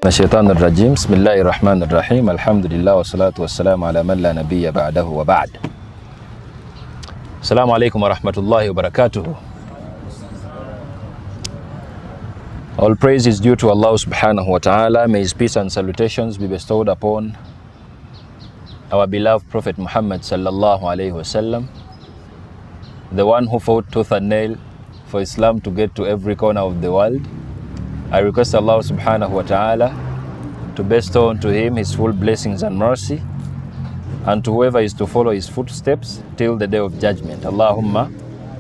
الشيطان الرجيم بسم الله الرحمن الرحيم الحمد لله والصلاة والسلام على من لا نبي بعده وبعد. السلام عليكم ورحمة الله وبركاته. All praise is due to Allah subhanahu wa ta'ala. May his peace and salutations be bestowed upon our beloved Prophet Muhammad sallallahu alayhi wasallam, the one who fought tooth and nail for Islam to get to every corner of the world. I request Allah subhanahu wa ta'ala to bestow unto him his full blessings and mercy, and to whoever is to follow his footsteps till the day of judgment. Allahumma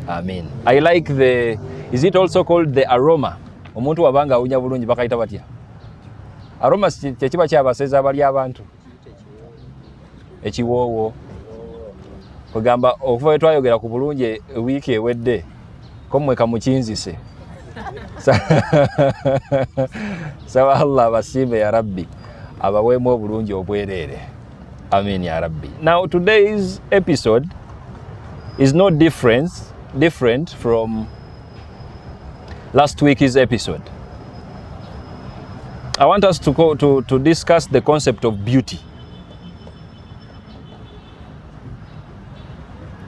Amin. I like is it also called the aroma? Omuntu wabanga awunya bulungi bakayita batya? Aroma kyekiba kyabaseza abali abantu. Ekiwoowo. Kugamba okuva twayogera ku bulungi wiiki ewedde ko mmwe kamukinzise. Sawa Allah basibe ya Rabbi abaweemu obulungi obwerere. Amin ya Rabbi. Now today's episode is no different from last week's episode. I want us to discuss the concept of beauty.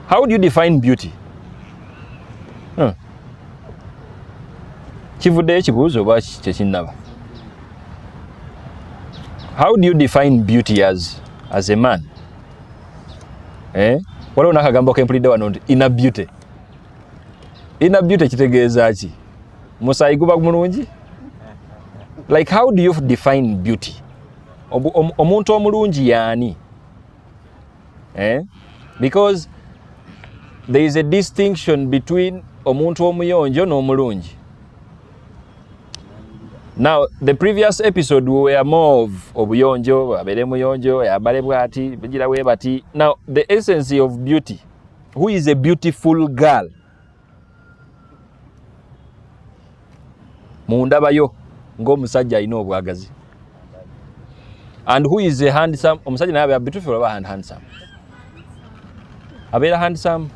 How do you define beauty? How do you define beauty as a man? Wala unakagambo kempulide wano inner beauty. Inner beauty kitegeeza ki? Musayi guba mulungi? Like how do you define beauty? Omuntu omulungi yani? Because there is a distinction between omuntu omuyonjo n'omulungi. Now, the previous episode we were more of obuyonjo, abere muyonjo, yabale bwati, bigira we bati. Now, the essence of beauty. Who is a beautiful girl? Mundabayo ngo musajja ino obwagazi. And who is a handsome? Omusajja naye beautiful oba handsome? Abera handsome.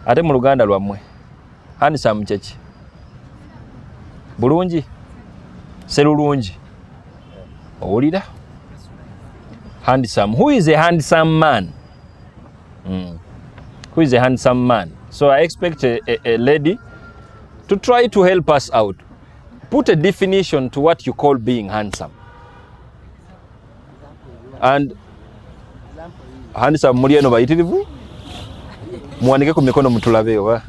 Ate mu Luganda lwammwe. Handsome kyeki? Bulungi? Serulungi? Owulira? Handsome. Who is a handsome man? Who is a handsome man? So I expect a lady to try to help us out. Put a definition to what you call being handsome. And handsome muri eno bayitirivu? Muwanike ku mikono mutulabeyo.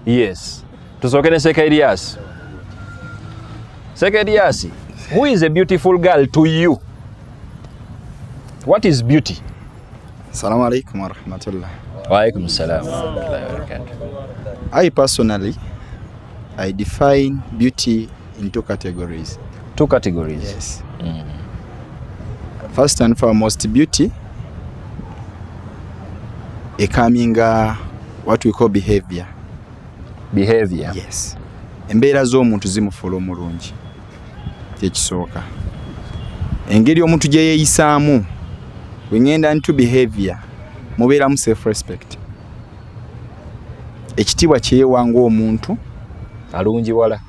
Yes. Tusooke ne Seka Elias. Seka Elias, who is a beautiful girl to you? What is beauty? Assalamu alaikum wa rahmatullah. Wa alaikum salam wa rahmatullahi wa barakatuh. I personally, I define beauty in two categories. Two categories? Yes. First and foremost, beauty, coming what we call behavior. Behavior? Yes. Embeera z'omuntu zimufuula omulungi. Kyekisooka. Engeri omuntu gye yeeyisaamu bw'engenda into behavior mubeeramu self respect. Ekitiibwa kyeyewanga omuntu alungiwala.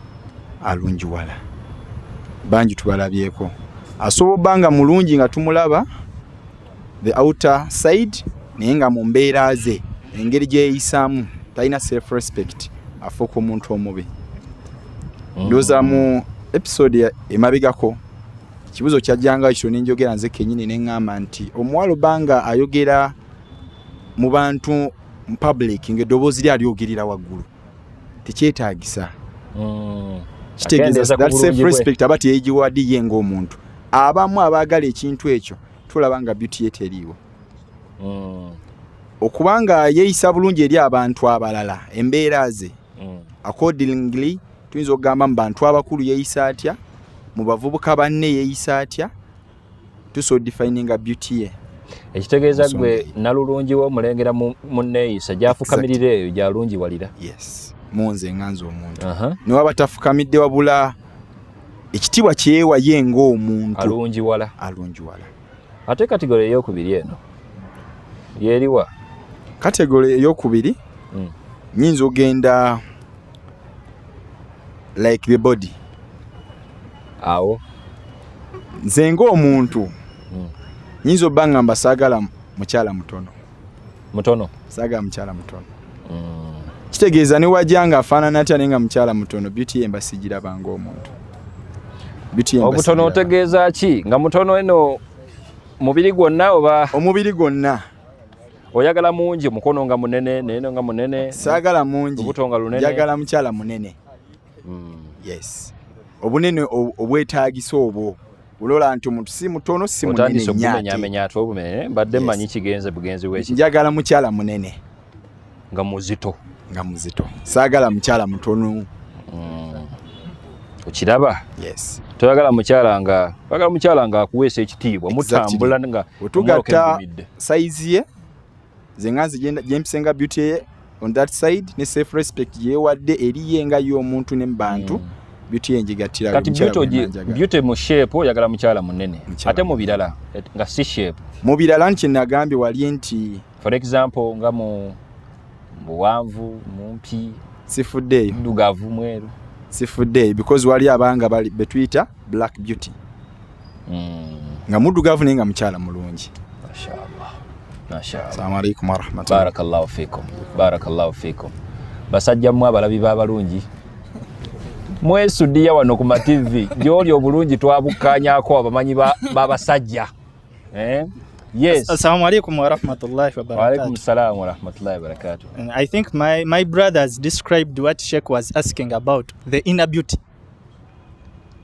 Bangi tubalabyeko. Asobola obbanga mulungi nga tumulaba the outer side naye nga mu mbeera ze engeri gye yeeyisaamu talina self respect afuuka omuntu omubi. Ndoza mu episode emabigako kibuzo kyajjanga ekyo ninjogera nze kennyini neŋŋamba nti omuwala banga ayogera mu bantu mu public ng'eddoboozi lye alyogerera waggulu tekyetaagisa. Kitegeeza that self respect aba teyeegiwadde ye ng'omuntu. Abamu abaagala ekintu ekyo tulaba nga beauty ye teriiwo. Okubanga yeeyisa bulungi eri abantu abalala embeera ze accordingly tuyinza okugamba mu bantu abakulu yeeyisa atya, mu bavubuka banne yeeyisa atya, tusobola defininga beauty ye. Ekitegeeza gwe nalulungi w'omulengera mu nneeyisa gy'afukamirira eyo gy'alungiwalira. Yes. Munze nganze omuntu. Ne waba tafukamidde wabula ekitiibwa kyewa ye ng'omuntu alungiwala. Ate kategori ey'okubiri eno yeeriwa? Kategori ey'okubiri nyinza ogenda like the body. awo nze ng'omuntu nyinza obba ngamba saagala mukyala mutono saagala mukyala mutono kitegeeza ne wajja nga afaanana atya naye nga mukyala mutono beauty ye mba sigirabanga omuntu obutono otegeeza ki nga mutono eno mubiri gwonna oba omubiri gwonna oyagala mungi mukono nga munene neno nga munene saagala mungi obutonga lunene njagala mukyala munene yes obunene obwetaagisa obwo ulola nti omuntu si mutono si munene nyamenya atwobume badde manyi kigenze bugenzi bweki njagala mukyala munene nga muzito saagala mukyala mutono okiraba yes toyagala mukyala nga akuweesa ekitiibwa mutambula nga otugatta saizi ye zenganzi gyempisenga beauty ye on that side ne self respect yewadde eriye nga y'omuntu ne mbantu beauty ye njigatira kati beauty mu shape oyagala mukyala munene ate mu birala nga si shape mu birala nti nagambye wali nti for example nga mu buwanvu mumpi sifuddeeyo dugavu mweru sifuddeeyo because wali abanga betuyita black beauty nga muddugavu naye nga mukyala mulungi mashallah assalamu alaikum warahmatullahi barakallahu fikum basajja mmwe abalabi b'abalungi mwesudiya wano ku TV gyoli obulungi twabukkaanyako abamanyi b'abasajja yes assalamu alaikum warahmatullahi wabarakatuh. Wa alaikum salam warahmatullahi wabarakatuh. And I think my brothers described what Sheikh was asking about, the inner beauty.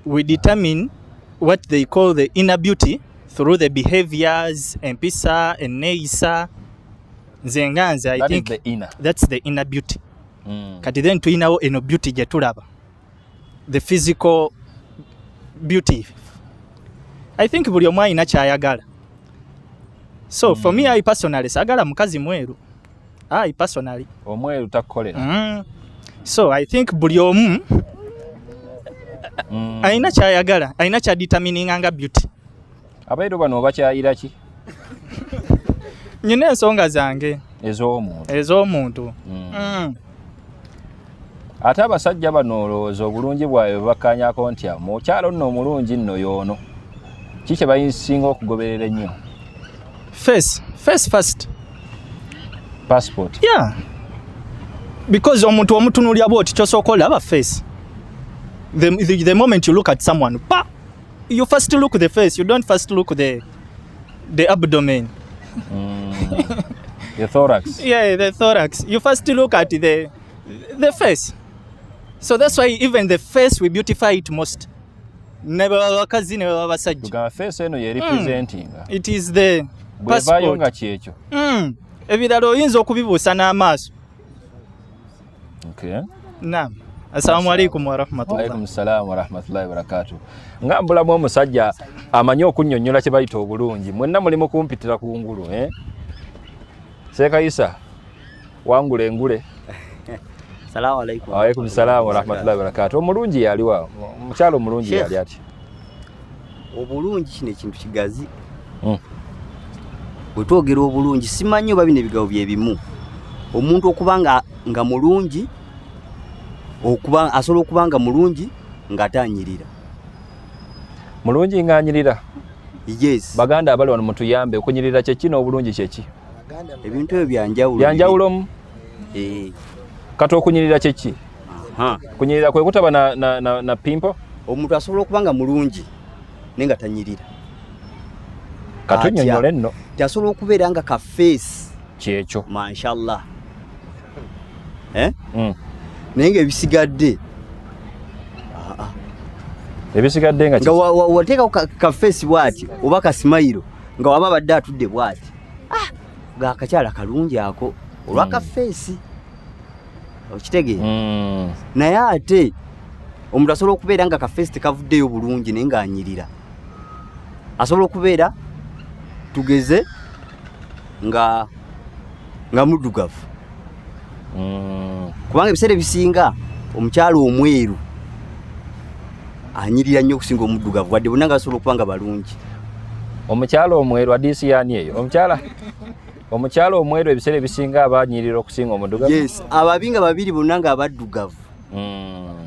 We determine what they call the inner beauty through the behaviors and pisa and neisa zenganza. I think that's the inner beauty. Kati then tuinawo eno beauty gye tulaba, the physical beauty. I think buli omu alina kyayagala. So for me, I personally sagala mukazi mweru. I personally omweru takolera. So I think buli omu alina kyayagala, alina kya determining anga beauty. Abayido bano bakyayira ki? Nyine ensonga zange ez'omuntu. Ate abasajja bano olowooza obulungi bwawe bakkaanyako nti mukyalo nno omulungi nno y'ono. Ki kye bayisinga okugoberera ennyo? Face first. Passport. Yeah. Because omuntu omutunulya bwoti kyosooka olaba face. The moment you look at someone, you first look the face. You don't first look the abdomen. The thorax. Yeah, the thorax. You first look at the face. So that's why even the face we beautify it most. Never wakazi never wabasajja. Tuga face eno ye representing. It is the passport. Nga kyekyo. Ebirala oyinza okubibuusa n'amaaso. Okay. Naam. Assalamu alaikum warahmatullahi. Wa alaikum salam warahmatullahi wabarakatuh. Ngambulamu omusajja amanyi okunnyonnyola kye bayita obulungi. Mwenna mulimu kumpitira ku ngulu, Seeka Isa, wangula engule. Assalamu alaikum. Wa alaikum salam warahmatullahi wabarakatuh. Omulungi yaliwa? Omukyalo omulungi yali ati? Obulungi kino ekintu kigazi. Bwe twogera obulungi simanyi oba bino ebigawo bye bimu. Omuntu okubanga nga mulungi, asobola okuba nga mulungi ng'atanyirira. Mulungi ng'anyirira? Yes. Baganda abali wano mutuyambe okunyirira kye ki n'obulungi kye ki? Ebintu ebyo byanjawulo. Byanjawulo? Kati okunyirira kye ki? Kunyirira kwe kutaba na pimpo? Omuntu asobola okuba nga mulungi naye nga tanyirira. Katunnyonnyole nno. Asobola okubeera nga ka face kyekyo. Mashallah. Naye ng'ebisigadde ebisigadde nga wateekako ka face bw'ati oba ka smile nga waba badde atudde bw'ati akakyala kalungi ako olwa ka face okitegeera. Naye ate omuntu asobola okubeera nga ka face tekavuddeyo bulungi naye ng'anyirira. Asobola okubeera tugeze nga muddugavu. Kubanga ebiseera ebisinga omukyalo omweru anyirira nnyo okusinga omuddugavu wadde bonna nga basobola okuba nga balungi. Omukyalo omweru adisi yani eyo omukyalo omweru ebiseera ebisinga abanyirira okusinga omuddugavu. Yes, ababi nga babiri bonna nga abaddugavu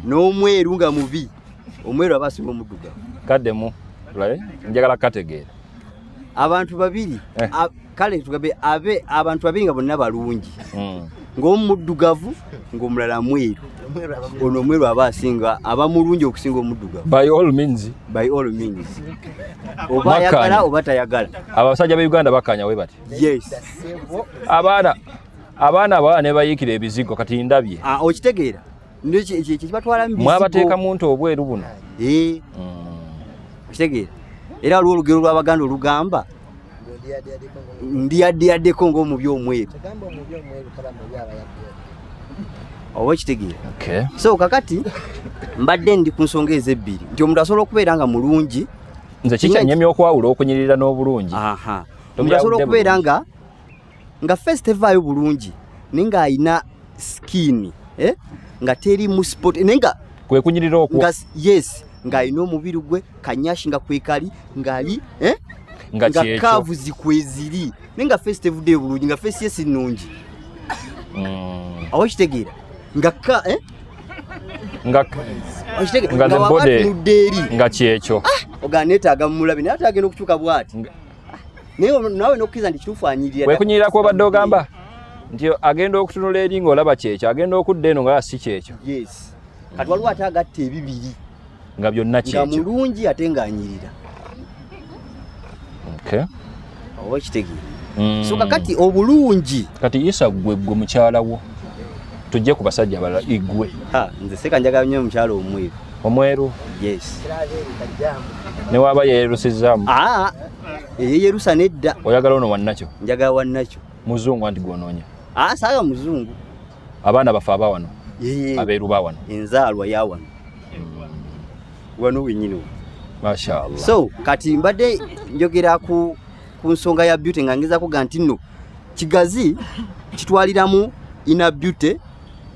n'omweru nga mubi omweru abasinga omuddugavu kaddemu njagala kategeera abantu babiri kale tugabe abantu babiri nga bonna balungi ng'omu muddugavu ng'omulala mweru ono omweru abasinga abamulungi okusinga omuddugavu by all means oba ayagala oba tayagala abasajja ba Uganda bakanya we bati yes abaana abana ne bayiikira ebizigo kati ndabye okitegeera kibatwala mu bizigo mwabateeka muntu obweru buno okitegeera era waliwo olugero lw'Abaganda olugamba ndiyaddeyaddeko ng'omubi omweru oba okitegeera so kakati mbadde ndi ku nsonga ez'ebbiri nti omuntu asobola okubeera nga mulungi nze kikyanyemya okwawula okunyirira n'obulungi omuntu asobola okubeera nga first evaayo bulungi naye ng'ayina skin nga teri mu sport naye nga kwe kunyirira okwo yes ng'ayina omubiri gwe kanyashi nga kwekali ng'ali nga kaavu zikweziri naye nga first evudde bulungi nga face ye si nnungi awo kitegeera nga bode nga kyekyo oga neetaaga mulabe naye atagenda okukyuka bw'ati naye nawe n'okkiriza nti kituufu anyirira wekunyirira kw'obadde ogamba nti agenda okutunula eri ng'olaba kyekyo agenda okudda eno nga si kyekyo yes kati waliwo ate agatta ebibiri nga byonna kyekyo nga mulungi ate ng'anyirira oba kitegeera so kakati obulungi kati Isa gwe mukyala wo tujje ku basajja abalala igwe nze seka njagala nnyo omukyala omweru yes ne waba yeerusizaamu yeyerusa nedda oyagala ono wannakyo njagala wannakyo muzungu anti gwonoonya saaga muzungu abaana bafe abawano abeeru bawano enzaalwa yawano wano wenyini mashallah so kati mbadde njogera ku nsonga ya beauty nga ngeza kuga nti nno kigazi kitwaliramu inner beauty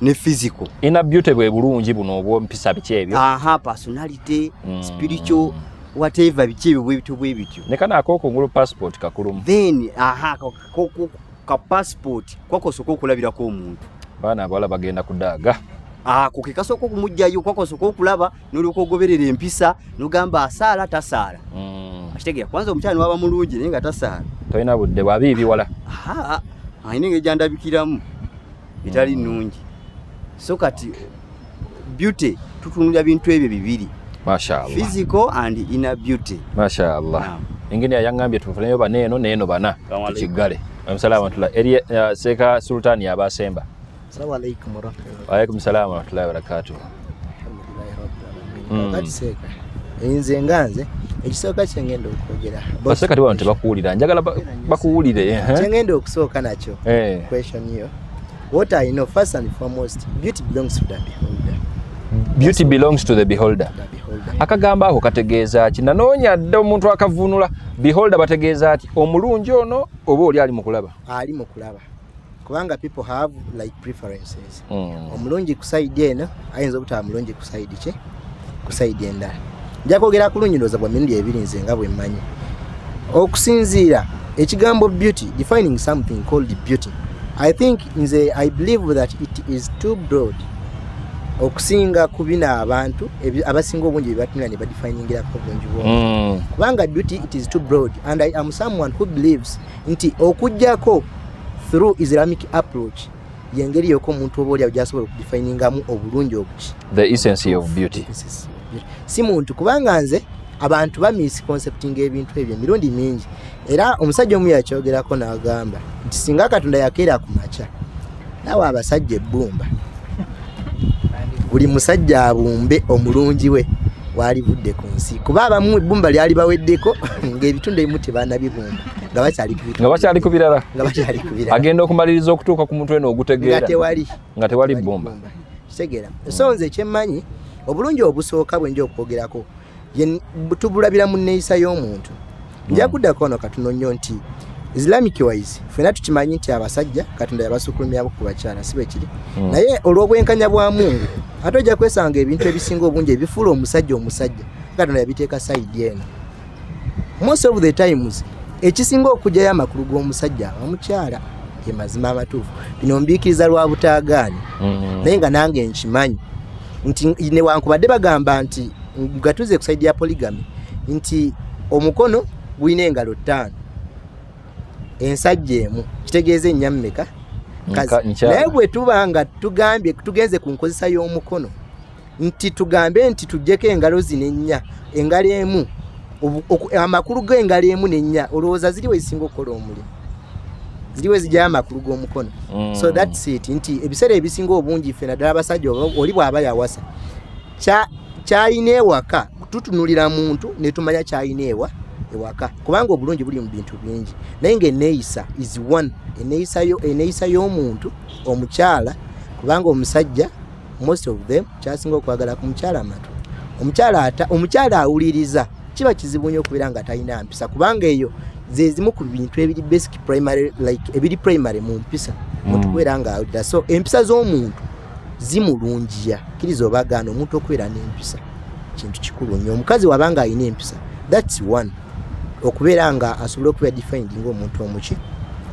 ne physical inner beauty bwe bulungi buno obwompisa biki ebyo personality spiritual whatever biki ebyo bwe bityo ne kana akokungulu passport kakulumu then ka passport kwakosoka okulabirako omuntu baana abawala bagenda kudaaga kukikasooka okumugjayo kwakosoka okulaba n'olyoka ogoberera empisa n'ogamba asaala tasaala akitegeera kwanza omukyala waba mulungi naye nga tasaala tolina budde bwabiibiwala ayina engeri gyandabikiramu etali nnungi so kati beauty tutunulira bintu ebyo bibiri mashallah physical and inner beauty mashallah engine yangambye tufuneyo baneeno neeno bana tukigale amusalamu watula eri Seeka Sultan yabasemba Assalamu alaykum warahmatullahi. Wa alaykum salaam warahmatullahi wabarakatuh. Kati Seeka nze nganze ekisooka kyengenda okwogera baseka tiba abantu bakuwulira njagala bakuwulire kyengenda okusooka nakyo question yo what I know first and foremost beauty belongs to the beholder. Beauty belongs to the beholder. Akagamba ako kategeeza ki nanoonya dde omuntu akavunula beholder bategeeza ati omulungi ono oba oli ali mu kulaba kubanga people have like preferences. Omulungi ku side eno ayinza obutaba mulungi ku side endala. Nja kwogera ku lungi ndowooza bwa mirundi ebiri nze nga bwe mmanyi okusinziira ekigambo beauty defining something called beauty. I believe that it is too broad okusinga kubina abantu abasinga obungi bebatumira ne badefingirako obungi bwo kubanga beauty it is too broad and I am someone who believes nti okujjako through Islamic approach yengeri yoko omuntu oba oli ajasobola okudefiningamu obulungi obuki the essence of beauty si muntu kubanga nze abantu ba misconcepting ebintu ebyo mirundi mingi era omusajja omu yakyogerako n'agamba nti singa Katonda yakeera ku makya nawe abasajja ebbumba buli musajja abumbe omulungi we walivudde ku nsi kuba abamu ebbumba lyali baweddeko ng'ebitundu ebimu tebanabibumba nga bakyali ku birala agenda okumaliriza okutuuka ku muntu eno ogutegeera nga tewali bbumba kitegeera so nze kyemmanyi obulungi obusooka bwenja okwogerako tubulabira mu nneeyisa y'omuntu nja kuddako ono katono nnyo nti Islamic wise fena tukimanyi nti abasajja Katonda yabasukulumyabo ku bakyala si bwe kiri naye olw'obwenkanya bwa Mungu ate ojja kwesanga ebintu ebisinga obungi ebifuula omusajja Katonda yabiteeka side eno most of the times ekisinga okujjayo amakulu g'omusajja omukyala ye mazima amatuufu bino mbiikiriza lwa butaagaani naye nga nange nkimanyi nti newankubadde bagamba nti gatuze kusaidia polygamy nti omukono gulina engalo 5 ensajja emu kitegeeza ennyameka naye bwe tubanga tugambye tugenze ku nkozesa y'omukono nti tugambe nti tujjeko engalo zino ennya engalo emu amakulu g'engalo emu n'ennya olowooza ziri we zisinga okukola omulimu ziriwe zijjayo amakulu g'omukono so that's it nti ebiseera ebisinga obungi ffe naddala abasajja oli bw'aba yawasa kyayina ewaka tutunulira muntu ne tumanya kyayina ewaka kubanga obulungi buli mu bintu bingi naye ng'enneeyisa is one enneeyisa y'omuntu omukyala kubanga omusajja most of them kyasinga okwagala ku mukyala amatu omukyala awuliriza kiba kizibu nnyo okubeera nga talina mpisa kubanga eyo zezimu ku bintu ebiri basic primary like ebiri primary mu mpisa omuntu kubeera nga awulira so empisa z'omuntu zimulungiya kiriza obagaana omuntu okubeera n'empisa kintu kikulu nnyo omukazi wabanga alina empisa that's one okubeera nga asobola okubeera defined ng'omuntu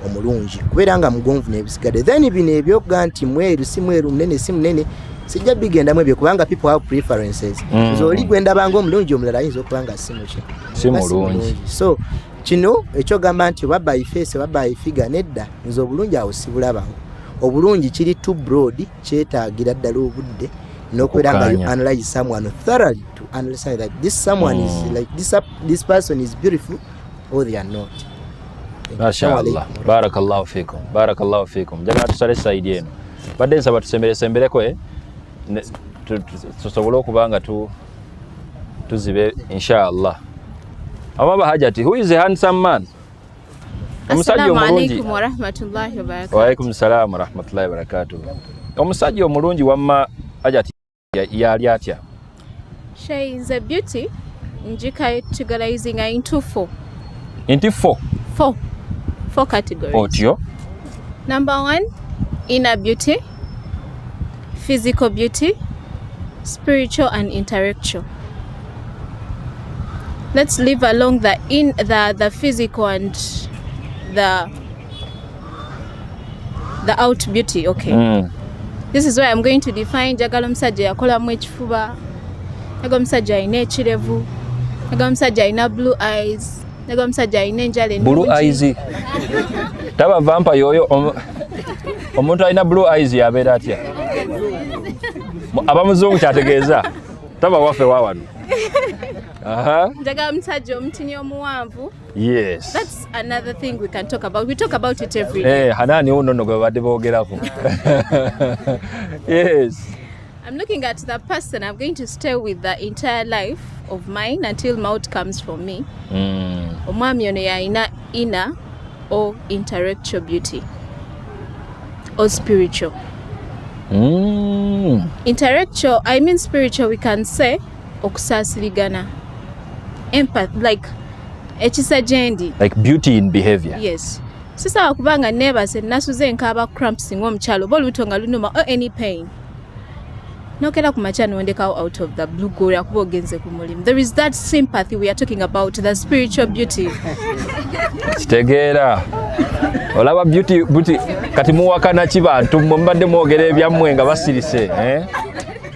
omulungi kubeera nga mugonvu n'ebisigadde then bino ebyokuga nti mweru si mweru munene si munene sijja bigendamu ebyo kubanga people have preferences so oli gwendabanga omulungi omulala ayinza okuba nga si mulungi so kino ekyogamba nti oba by face oba by figure nedda nze obulungi awo sibulabawo obulungi kiri too broad kyetaagira ddala obudde n'okubeera nga you analyze someone thoroughly to understand that this someone is like this person is beautiful or they are not. Mashallah, barakallahu fikum. Jana tusale saidi yenu. Badde nsaba tusembereko tusobola okubanga tuzibe inshallah. Amaba hajati, who is a handsome man? Assalamu alaikum wa rahmatullahi wa barakatuh. Wa alaikum salam wa rahmatullahi wa barakatuh. Omusajja omulungi wamma hajati yali atya? She is a beauty. Njika categorizing her into 4. Into 4? 4 categories. Otyo? Number 1, inner beauty, physical beauty, spiritual and intellectual. Let's leave along the physical and the out beauty, okay? This is why I'm going to define jagala omusajja yakolamu ekifuba, jagala omusajja alina ekirevu, jagala omusajja alina blue eyes, jagala omusajja alina enjala ennungi. Blue eyes? Taba vampa yoyo omuntu alina blue eyes yabeera atya? Abamuzungu kyategeeza taba waffe wawano. Njagala omusajja omutini omuwanvu. Yes. That's another thing we can talk about. We talk about it every day. Hanani uno gwe badde boogerako. Yes. I'm looking at the person. I'm going to stay with the entire life of mine until mouth comes for me. Omwami ono yalina inner or intellectual beauty or spiritual. Intellectual, I mean spiritual, we can say okusaasirigana, empath, like ekisajendi, like beauty in behavior. Yes. Sisa kubanga neebase nasuze nkaaba cramps ng'omukyalo oba olubuto nga lunuma or any pain nokera ku makya nondekawo out of the blue goal kuba ogenze ku mulimu. There is that sympathy we are talking about, the spiritual beauty. Kitegeera olaba beauty kati muwakana kibantu mbadde mwogera ebyammwe nga basirise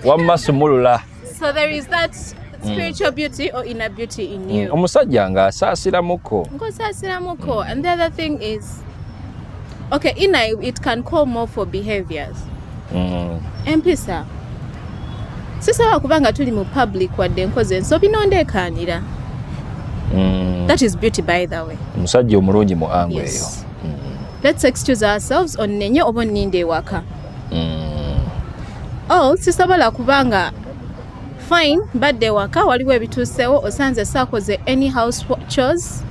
wamma sumulula. So there is that spiritual beauty or inner beauty in you. Omusajja nga asaasiramuko. Nk'osaasiramuko. And the other thing is, okay, inner, it can call more for behaviors. Empisa. Sisawa kubanga tuli mu public wadde nkoze nsobi nondekaanira. That is beauty, by the way. Omusajja omulungi mu angle eyo. Let's excuse ourselves on nenye oba nninde ewaka. Sisobola kubanga fine badde waka waliwo ebituusewo osanze saakoze any house chores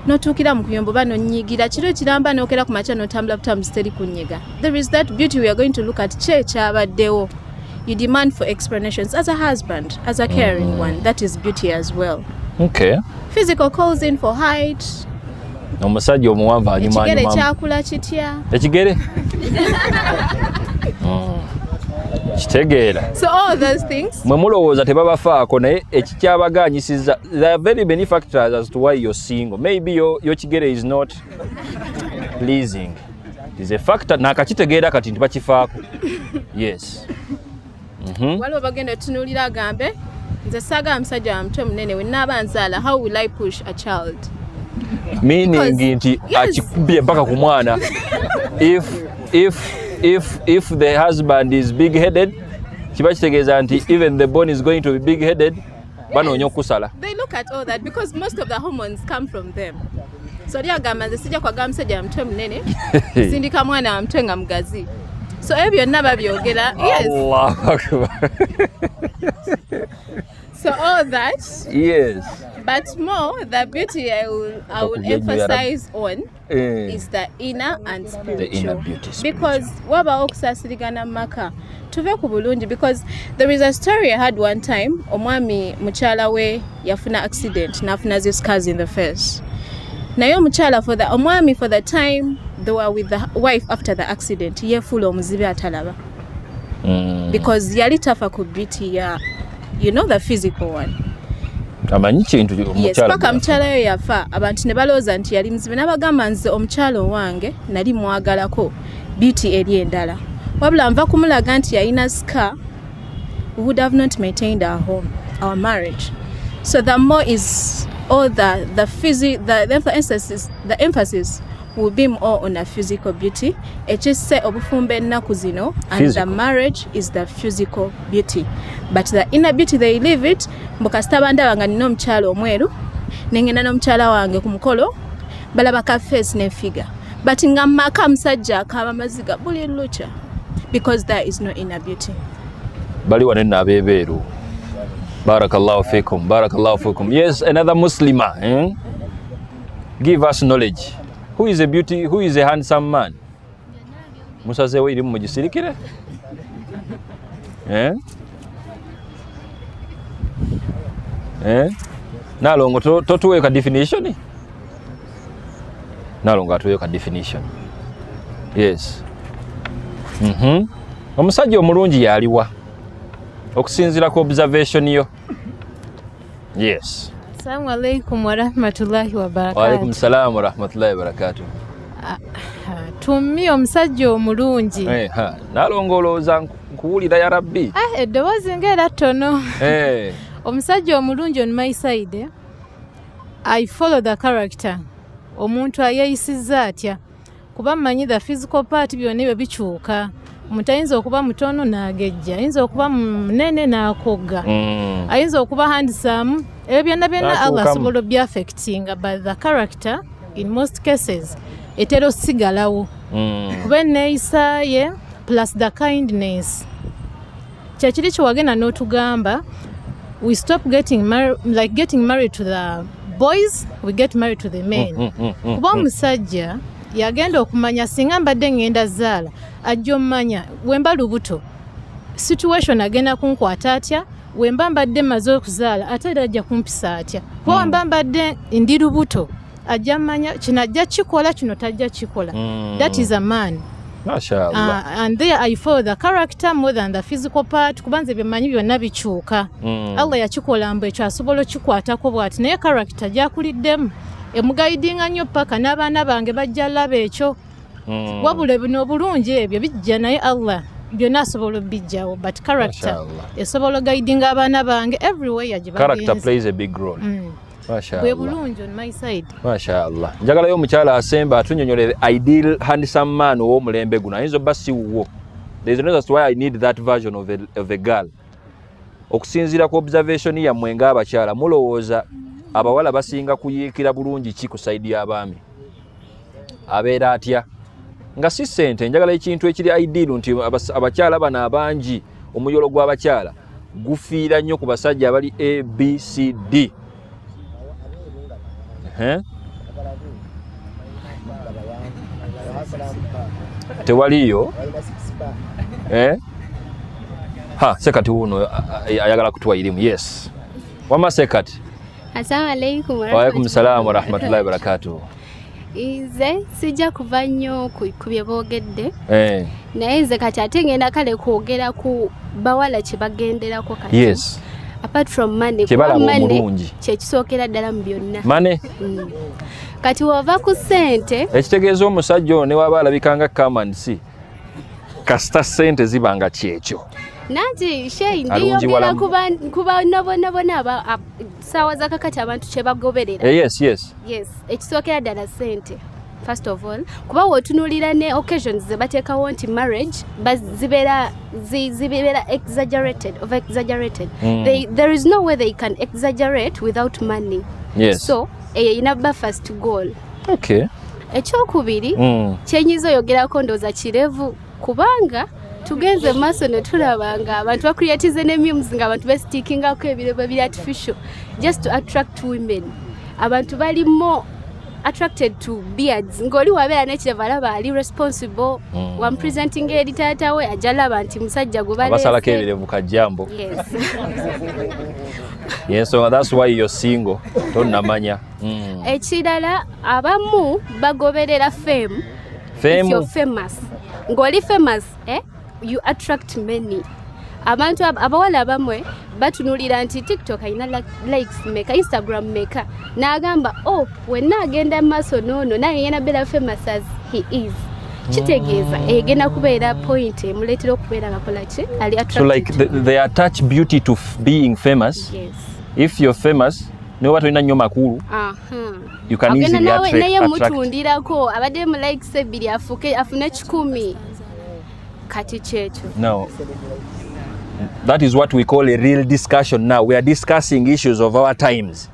notuukira mu kuyombo bano nyigira kiro kiramba nokera ku makya notambula butambuzi teri kunyiga. There is that beauty we are going to look at. Kyabaddewo. You demand for explanations as a husband, as a caring one. That is beauty as well. Okay. Physical calls in for height. Omusajja omuwanvu anyuma. Ekigere kyakula kitya? Ekigere? Kitegeera. So all those things. Mwe mulowooza tebabafaako naye ekikyabaganyisiza, there are very many factors as to why you're single. Maybe your kigere is not pleasing. It is a factor nakakitegeera kati ntibakifaako. Yes. Waliwo bagenda tunuulira agambe nze saga musajja wa mutwe munene we naba nzaala how will I push a child meaning nti akikubye mpaka ku mwana if the husband is big headed kiba kitegeeza nti even the born is going to be big headed banoonya okusala. They look at all that because most of the hormones come from them. So lyagamba nze sijja kwagala musajja wa mutwe munene sindika mwana wa mutwe nga mugazi. So ebyo byonna babyogera. Yes. Allahu Akbar. So all that. Yes. But more, the beauty I will emphasize on is the inner and spiritual. The inner beauty. Because waba okusasirigana maka tuve ku bulungi, because there is a story I had one time. Omwami muchala we yafuna accident nafuna these scars in the face. Nayo muchala for the omwami for the time they were with the wife after the accident yefulo omuzibe atalaba. Because yali tafa ku beauty ya the physical one. Amanyi kintu yes, paka mchala yo yafa abantu ne balooza nti yali muzibe n'abagamba nze omukyalo wange nali mwagalako beauty eri endala wabula nva kumulaga nti yalina scar we would have not maintained our marriage. So the more is all the emphasis will be more on a physical beauty. Ekise obufumbe ennaku zino and the marriage is the physical beauty. But the inner beauty they live it. Mbukasita bandaba nga nina omukyalo omweru nengenda n'omukyala wange ku mukolo balaba ka face ne figure. But nga maka musajja akaba maziga buli lucha because there is no inner beauty. Bali wanene abebeeru. Barakallahu fikum. Barakallahu fikum. Yes, another Muslima. Give us knowledge. Who is a beauty? Who is a handsome man? Musazewo iri mugisirikire? Nalongo totuwe ka definition? Nalongo atuwe ka definition. Yes. Omusajja omulungi yaliwa okusinzira ku observation yo. Yes. Assalamu alaikum wa rahmatullahi wa barakatuh. Wa alaikum salam wa rahmatullahi wa barakatuh. Tummi omusajja omulungi. Nalongolooza nkuwulira ya Rabbi. Eddoboozi ng'era ttono. Omusajja omulungi on my side, I follow the character. Omuntu ayeeyisizza atya. Kuba mmanyi the physical part byonna ebyo bikyuka. Omuntu ayinza okuba mutono n'agejja, ayinza okuba munene n'akogga, ayinza okuba handsome. Ebyo byonna Allah asobola obyaffectinga, but the character in most cases etera osigalawo. Kuba enneeyisa ye plus the kindness. Kyekiri kyewagenda n'otugamba we stop getting married to the boys, we get married to the men. Kuba omusajja yagenda okumanya singa mbadde ngenda zaala ajja omanya wemba lubuto situation agenda kunkwata atya, wemba mbadde maze okuzaala ate era ajja kumpisa atya. Kuba wemba mbadde ndi lubuto ajja manya kino ajja kikola kino tajja kikola. That is a man. Mashallah. And there I follow the character more than the physical part. Kubanze bimanyi byonna bikyuka. Allah yakikola mbu ekyo asobola okikwatako bw'ati naye character gyakuliddemu emugaidinga nnyo paka n'abaana bange bajja laba ekyo. Wabula bino obulungi ebyo bijja naye Allah byonna asobola obijjawo, but character esobola guiding abaana bange everywhere yagibagenze. Character plays a big role. Mashallah. Bwe bulungi on my side. Mashallah. Njagalayo omukyala asemba atunyonyolere ideal handsome man w'omulembe guno. Ayinza obba si wuwo. There is a reason why I need that version of a girl. Okusinziira ku observation yammwe ng'abakyala mulowooza abawala basinga kuyiikira bulungi ki ku side y'abaami? Abeera atya? Nga si ssente, njagala ekintu ekiri ideal nti abakyala bano abangi omuyolo gw'abakyala gufiira nnyo ku basajja abali A, B, C, D. Tewaliyo? Sekati wuno ayagala kutuwa irimu. Yes. Wama sekati. Assalamu alaikum wa alaikum salam wa rahmatullahi wa barakatuh. Ize sijja kuva nnyo ku bye boogedde. Naye nze kati ate ngenda kale kwogera ku bawala kye bagenderako kati. Yes. Apart from money, kyekisookera ddala mu byonna. Money? Kati wava ku ssente. Ekitegeeza omusajja ono ne waba alabika nga kamansi kasita ssente zibanga kyekyo. Nanti Shane ndiyogera kuba nabona sawa zakakati abantu kye bagoberera. Yes. Yes, ekisookera ddala ssente. First of all, kuba wotunulira ne occasions ze bateekawo nti marriage zibeera exaggerated. There is no way they can exaggerate without money. Yes. So inaba first goal. Okay. Ekyokubiri kyenyiza oyogerako ndooza kirevu kubanga tugenze maaso ne tulaba nga abantu bakreatize ne memes nga abantu bestickingako ebirebo biri artificial just to attract women. Abantu bali more attracted to beards. Ngoli wabeera n'ekireva alaba ali responsible. One presenting eri taata we ajalaba nti musajja gubaleese. Abasalako ebirevu kajjambo. Yes. Yes, so that's why you're single. Tonnamanya. Ekirala abamu bagoberera fame. Fame. If you're famous. Ngoli famous, you attract many. Abantu abawala abamwe batunulira nti TikTok ayina likes meka, Instagram meka. N'agamba, wenna agenda maaso noono naye yena beera famous as he is. Kitegeeza egenda kubeera point emuleetera okubeera ngakola ki ali attracted. So like they attach beauty to being famous. Yes. If you're famous, no watu ina nnyo makulu. You can easily attract. Naye mutundirako abadde mu likes ebiri afune 10 kati kyekyo. No. That is what we call a real discussion now. We are discussing issues of our times.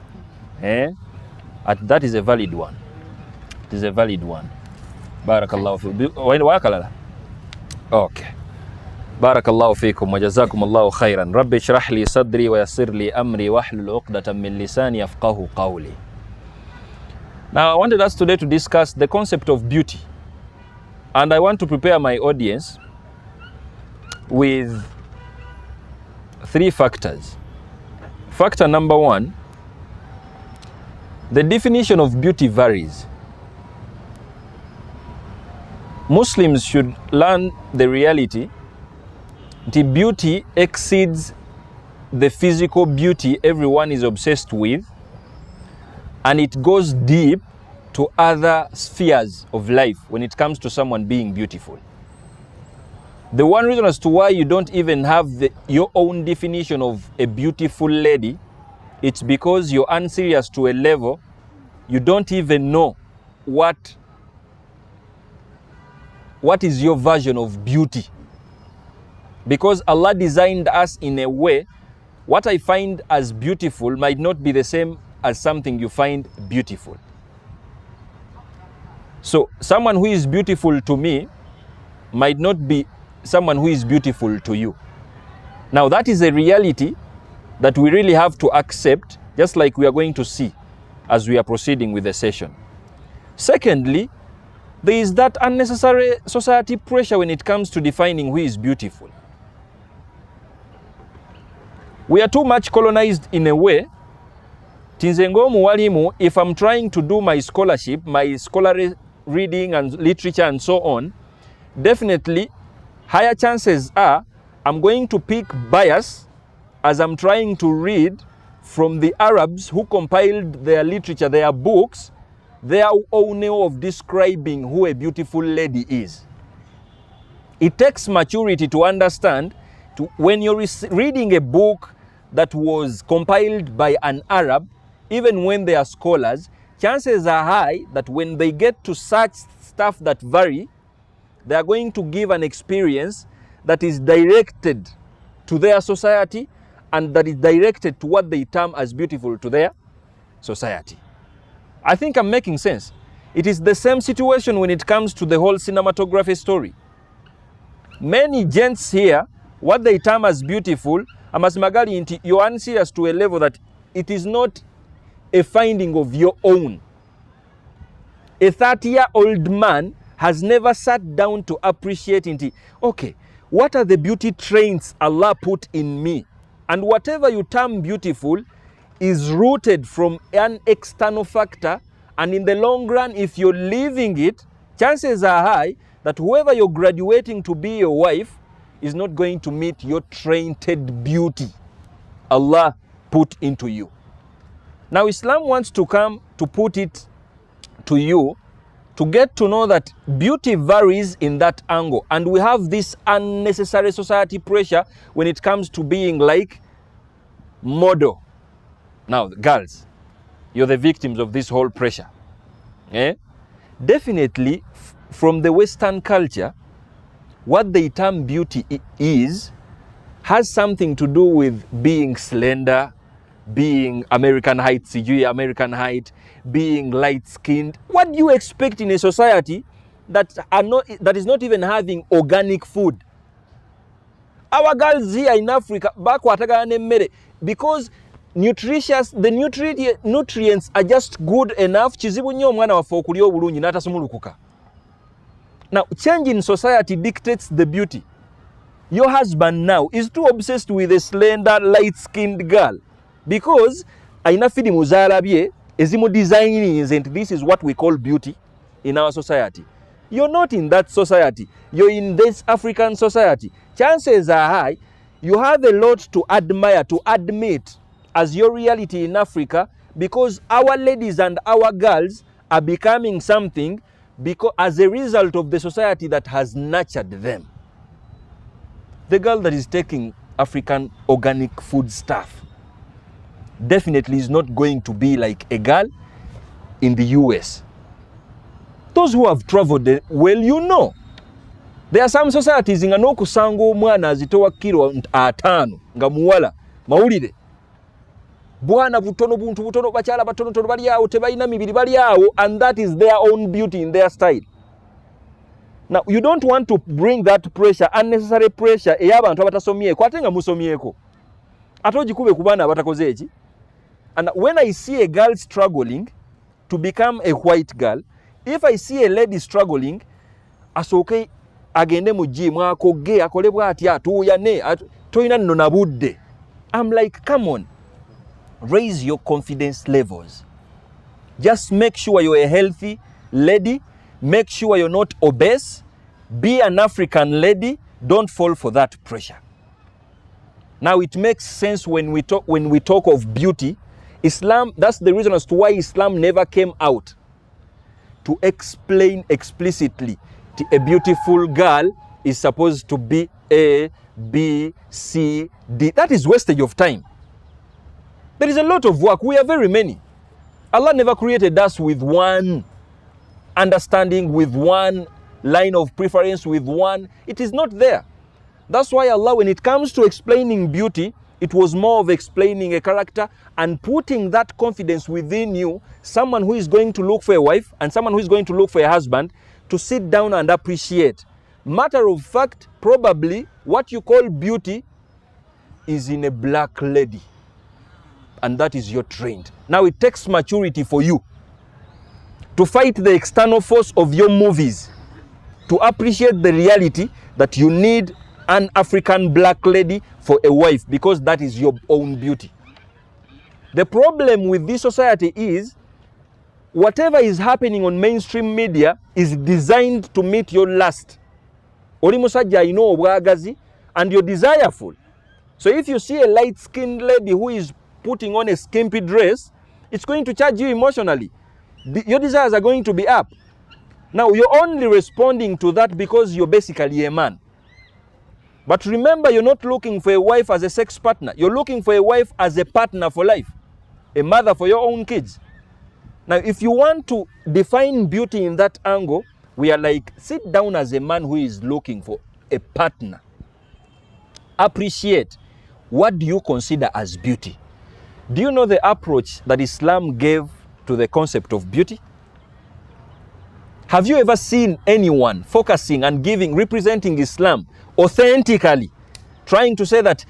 That is a valid one. It is a valid one. Barakallahu fikum. Okay. Barakallahu fikum wa jazakumullahu khairan. Rabbi shrah li sadri wa yassir li amri wahlul 'uqdatan min lisani yafqahu qawli. Now I wanted us today to discuss the concept of beauty. And I want to prepare my audience with 3 factors. Factor number 1, the definition of beauty varies. Muslims should learn the reality that beauty exceeds the physical beauty everyone is obsessed with, and it goes deep to other spheres of life when it comes to someone being beautiful. The one reason as to why you don't even have your own definition of a beautiful lady, it's because you're unserious to a level you don't even know what is your version of beauty. Because Allah designed us in a way, what I find as beautiful might not be the same as something you find beautiful. So someone who is beautiful to me might not be someone who is beautiful to you. Now that is a reality that we really have to accept, just like we are going to see as we are proceeding with the session. Secondly, there is that unnecessary society pressure when it comes to defining who is beautiful. We are too much colonized in a way. Tinzengo muwalimu, if I'm trying to do my scholarship, my scholarly reading and literature and so on, definitely higher chances are I'm going to pick bias as I'm trying to read from the Arabs who compiled their literature, their books, their own way of describing who a beautiful lady is. It takes maturity to understand when you're reading a book that was compiled by an Arab, even when they are scholars, chances are high that when they get to such stuff that vary, they are going to give an experience that is directed to their society and that is directed to what they term as beautiful to their society. I think I'm making sense. It is the same situation when it comes to the whole cinematography story. Many gents here, what they term as beautiful, amasimagali you're unserious to a level that it is not a finding of your own. A 30-year-old man has never sat down to appreciate okay, what are the beauty traits Allah put in me? And whatever you term beautiful is rooted from an external factor, and in the long run, if you're living it, chances are high that whoever you're graduating to be your wife is not going to meet your tainted beauty Allah put into you. Now Islam wants to come to put it to you to get to know that beauty varies in that angle. And we have this unnecessary society pressure when it comes to being like model. Now, girls, you're the victims of this whole pressure. Definitely, from the Western culture, what they term beauty has something to do with being slender, being American height, being light-skinned. What do you expect in a society that is not even having organic food? Our girls here in Africa, because the nutrients are just good enough. Now, change in society dictates the beauty. Your husband now is too obsessed with a slender, light-skinned girl because aina fidi muzalabye ezimu designing, and this is what we call beauty in our society. You're not in that society. You're in this African society. Chances are high you have a lot to admire, to admit as your reality in Africa, because our ladies and our girls are becoming something because as a result of the society that has nurtured them. The girl that is taking African organic food stuff definitely is not going to be like a girl in the US. Those who have traveled, well, you know, there are some societies nga n'okusanga omwana azitowa kilo 5 nga muwala mawulire bwana butono buntu butono bakyala batono tono bali awo tebalina mibiri bali awo, and that is their own beauty in their style. Now, you don't want to bring that pressure, unnecessary pressure, ey'abantu abatasomyeko ate nga musomyeko. Ate ogikube ku baana abatakoze eki. And when I see a girl struggling to become a white girl, if I see a lady struggling, asooke agende mu gym akoge akole bw'ati atuuyane toyina nno na budde. I'm like, come on, raise your confidence levels. Just make sure you're a healthy lady. Make sure you're not obese. Be an African lady. Don't fall for that pressure. Now it makes sense when we talk of beauty. Islam, that's the reason as to why Islam never came out to explain explicitly a beautiful girl is supposed to be A, B, C, D. That is wastage of time. There is a lot of work. We are very many. Allah never created us with one understanding, with one line of preference, with one. It is not there. That's why Allah, when it comes to explaining beauty, it was more of explaining a character and putting that confidence within you, someone who is going to look for a wife and someone who is going to look for a husband, to sit down and appreciate. Matter of fact, probably what you call beauty is in a black lady, and that is your trend. Now it takes maturity for you to fight the external force of your movies, to appreciate the reality that you need an African black lady for a wife, because that is your own beauty. The problem with this society is whatever is happening on mainstream media is designed to meet your lust. Oli musajja alina obwagazi and you're desireful. So if you see a light-skinned lady who is putting on a skimpy dress, it's going to charge you emotionally. Your desires are going to be up. Now, you're only responding to that because you're basically a man. But remember, you're not looking for a wife as a sex partner. You're looking for a wife as a partner for life, a mother for your own kids. Now, if you want to define beauty in that angle, we are like, sit down as a man who is looking for a partner. Appreciate, what do you consider as beauty? Do you know the approach that Islam gave to the concept of beauty? Have you ever seen anyone focusing and representing Islam authentically, trying to say that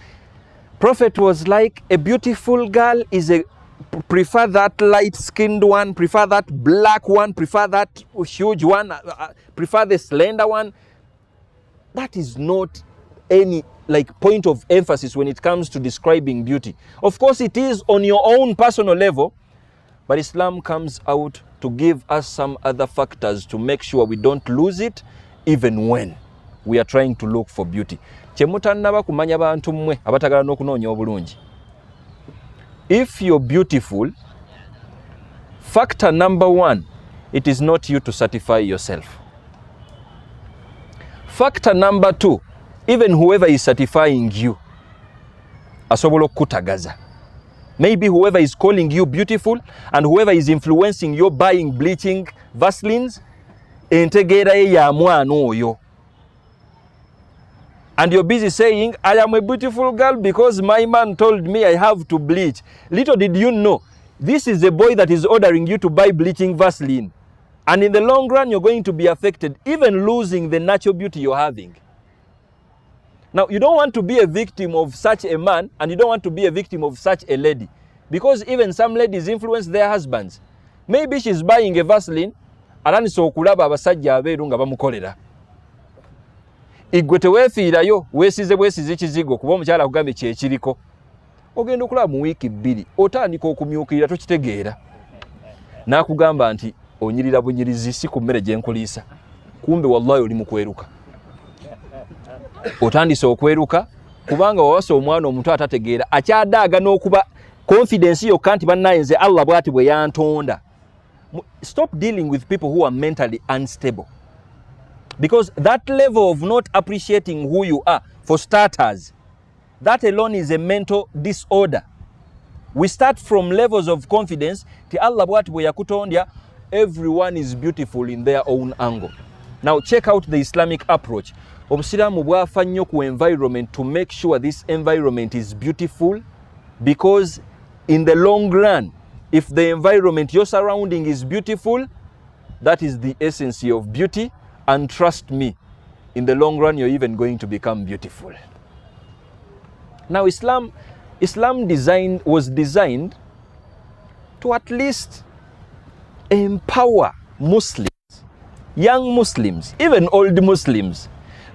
Prophet was like a beautiful girl prefer that light-skinned one, prefer that black one, prefer that huge one, prefer the slender one? That is not any point of emphasis when it comes to describing beauty. Of course, it is on your own personal level, but Islam comes out to give us some other factors to make sure we don't lose it, even when we are trying to look for beauty. Kyemutannaba kumanya bantu mmwe abatagala n'okunoonya obulungi. If you're beautiful, factor number one it is not you to certify yourself. Factor number 2, even whoever is certifying you, asobola okutagaza. Maybe whoever is calling you beautiful and whoever is influencing you buying bleaching Vaselines, entegeera ye ya mwana oyo. And you're busy saying, I am a beautiful girl because my man told me I have to bleach. Little did you know, this is a boy that is ordering you to buy bleaching Vaseline. And in the long run, you're going to be affected, even losing the natural beauty you're having. Now, you don't want to be a victim of such a man, and you don't want to be a victim of such a lady. Because even some ladies influence their husbands. Maybe she's buying a Vaseline, aranisa okulaba abasajja abeeru nga bamukolera. Igwe teweefiirayo weesize bwesize ekizigo kuba omukyala akugambye kyekiriko. Ogenda okulaba mu wiiki 2 otandika okumyukirira tokitegeera. N'akugamba nti onyirira bunyirizi si ku mmere gye nkuliisa. Kumbe wallahi oli mu kweruka. Otandise okweruka kubanga wawasa omwana omuntu atategeera akyadaaga n'okuba confidence yokka nti bannaye nze Allah bw'ati bwe yantonda. Stop dealing with people who are mentally unstable. Because that level of not appreciating who you are, for starters, that alone is a mental disorder. We start from levels of confidence. Ti Allah bwati bwe yakutondya, everyone is beautiful in their own angle. Now check out the Islamic approach. Obusiraamu bwafa nnyo ku environment to make sure this environment is beautiful, because in the long run, if the environment your surrounding is beautiful, that is the essence of beauty. And trust me, in the long run, you're even going to become beautiful. Now, Islam was designed to at least empower Muslims, young Muslims, even old Muslims,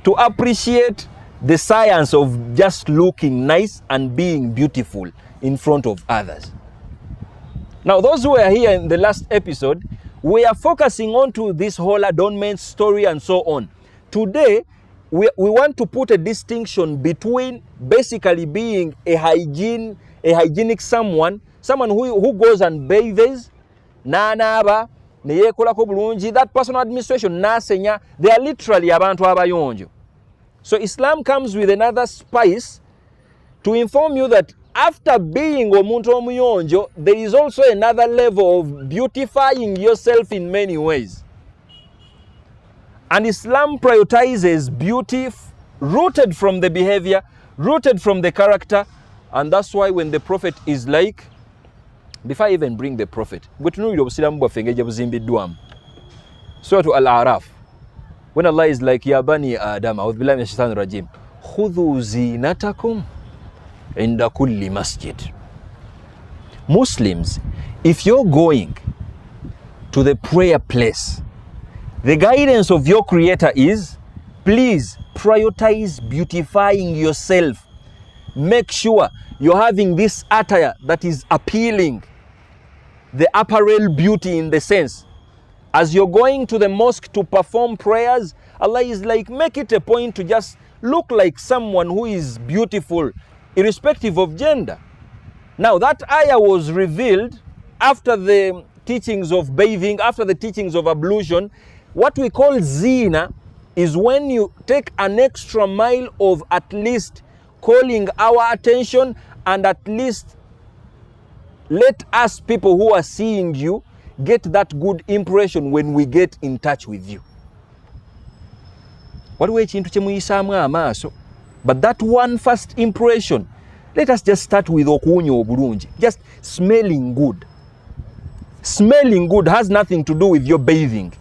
to appreciate the science of just looking nice and being beautiful in front of others. Now, those who were here in the last episode, we are focusing on to this whole adornment story and so on. Today, we want to put a distinction between basically being a hygienic someone who goes and bathes, nanaba, neyekolako bulungi, that personal administration, nasenya, they are literally abantu abayonjo. So Islam comes with another spice to inform you that after being omuntu omuyonjo, there is also another level of beautifying yourself in many ways. And Islam prioritizes beauty rooted from the behavior, rooted from the character. And that's why when the Prophet is like, before I even bring the Prophet, Surah Al-A'raf, when Allah is like, Ya Bani Adam, A'udhu billahi minash shaitanir rajim, khudhu zinatakum inda kulli masjid. Muslims, if you're going to the prayer place, the guidance of your Creator is, please prioritize beautifying yourself. Make sure you're having this attire that is appealing, the apparel beauty in the sense. As you're going to the mosque to perform prayers, Allah is like, make it a point to just look like someone who is beautiful, irrespective of gender. Now that ayah was revealed after the teachings of bathing, after the teachings of ablution. What we call zina is when you take an extra mile of at least calling our attention and at least let us people who are seeing you get that good impression when we get in touch with you. Waliwo ekintu kye muyisaamu amaaso, but that one first impression, let us just start with okuwunya obulungi, just smelling good. Smelling good has nothing to do with your bathing.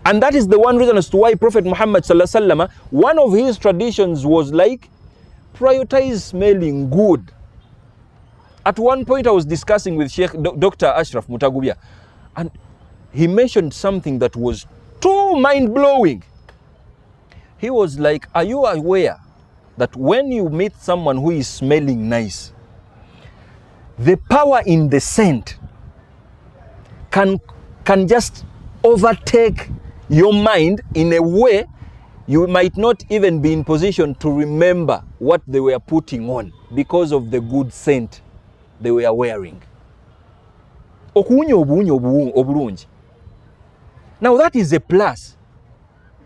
And that is the one reason as to why Prophet Muhammad sallallahu alaihi wasallam, one of his traditions was like, prioritize smelling good. At one point I was discussing with Sheikh Dr. Ashraf Mutagubia, and he mentioned something that was too mind-blowing. He was like, are you aware that when you meet someone who is smelling nice, the power in the scent can just overtake your mind in a way you might not even be in position to remember what they were putting on because of the good scent they were wearing. okuwunya obuwunya obulungi. Now that is a plus.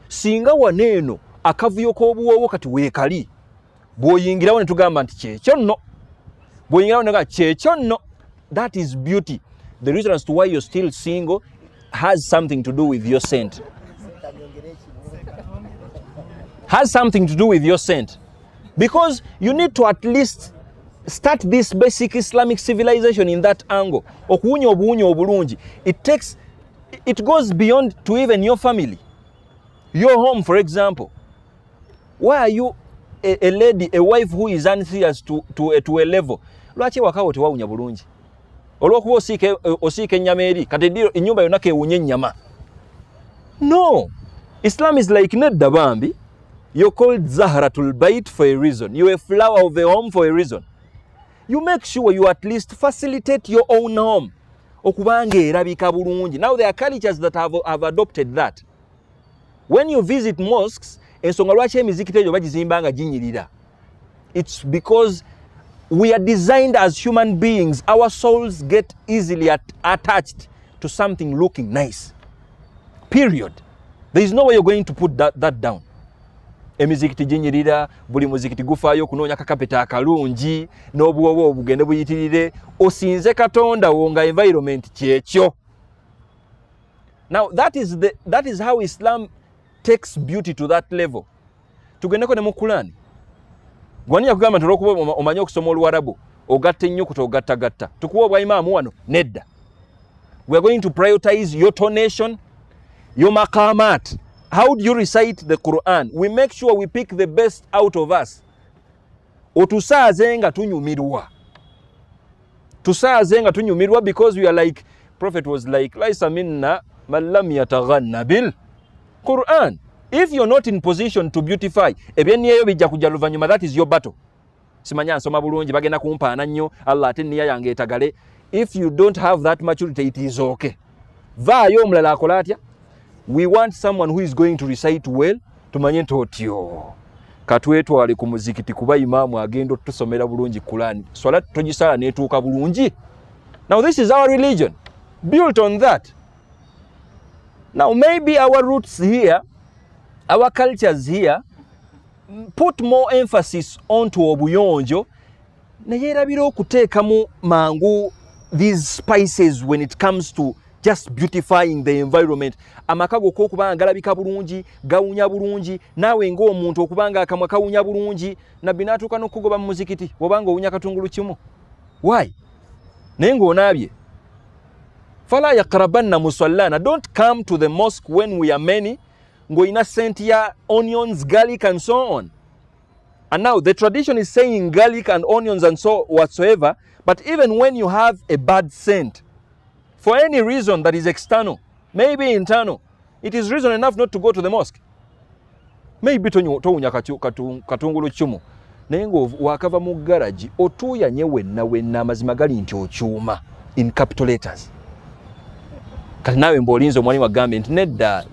Singa waneeno akavuyo k'obuwoowo kati weekali bw'oyingirawo ne tugamba nti kyekyo nno, bw'oyingirawo ne tugamba kyekyo nno. That is beauty. The reason as to why you're still single has something to do with your scent. Has something to do with your scent. Because you need to at least start this basic Islamic civilization in that angle. Okuwunya obuwunya obulungi. It goes beyond to even your family. Your home, for example. Why are you a lady, a wife who is unserious to a level? Lwaki wakawo tewawunya bulungi? Olwokuba osiika ennyama eri kati ennyumba yonna kewunya ennyama. No. Islam is like nedda bambi. You're called Zahratul Bait for a reason. You're a flower of the home for a reason. You make sure you at least facilitate your own home. Okubanga erabika bulungi. Now there are cultures that have adopted that. When you visit mosques, ensonga lwaki emizikiti egyo bagizimbanga ginyirira. It's because we are designed as human beings. Our souls get easily attached to something looking nice. Period. There is no way you're going to put that down. Emizikiti ginyirira, buli muzikiti gufaayo kunoonya kakapeta akalungi, n'obuwowo obugende buyitirire, osinze Katonda wonga environment kyekyo. Now that is how Islam takes beauty to that level. Tugendeko ne mu Quran. Gwaniya kugamba ntolokuba omanyi okusoma Oluwarabu, ogatta ennyukuta ogattagatta. Tukuwa obwa imaamu wano nedda. We are going to prioritize your tonation, your maqamat. How do you recite the Quran? We make sure we pick the best out of us. Otusaaze nga tunyumirwa. Tusaaze nga tunyumirwa because we are like, Prophet was like, laisa minna man lam yataghanna bil Quran. If you're not in position to beautify, ebyenniyeyo bijja kujja luvannyuma, that is your battle. Simanya nsoma bulungi bagenda kumpaana nnyo, Allah ate nniya yange etagale. If you don't have that maturity, it is okay. Vaayo omulala akola atya? We want someone who is going to recite well. Tumanye nti otyo katwetwale ku muzikiti kuba imaamu agenda otusomera bulungi Quran. Swala togisala netuuka bulungi. Now this is our religion, built on that. Now maybe our roots here, our cultures here, put more emphasis onto obuyonjo, naye erabira okuteekamu mangu these spices when it comes to just beautifying the environment. Amakago kokubanga galabika bulungi, gawunya bulungi, nawe ng'omuntu okubanga akamwa kawunya bulungi, nabbi n'atuuka n'okugoba mu muzikiti obanga owunya katungulu kimu. Why? Naye ng'onaabye. Fala yaqrabanna musallana. Don't come to the mosque when we are many. Ngoina sentia, onions, garlic and so on. And now the tradition is saying garlic and onions and so whatsoever, but even when you have a bad scent, for any reason that is external, maybe internal, it is reason enough not to go to the mosque. Maybe towunya katungulu kimu. Naye ng'owakava mu garage otuuyanye wenna amazima gali nti okyuma in capital letters. Kati naawe mb'olinze omwani wagambe nti nedda,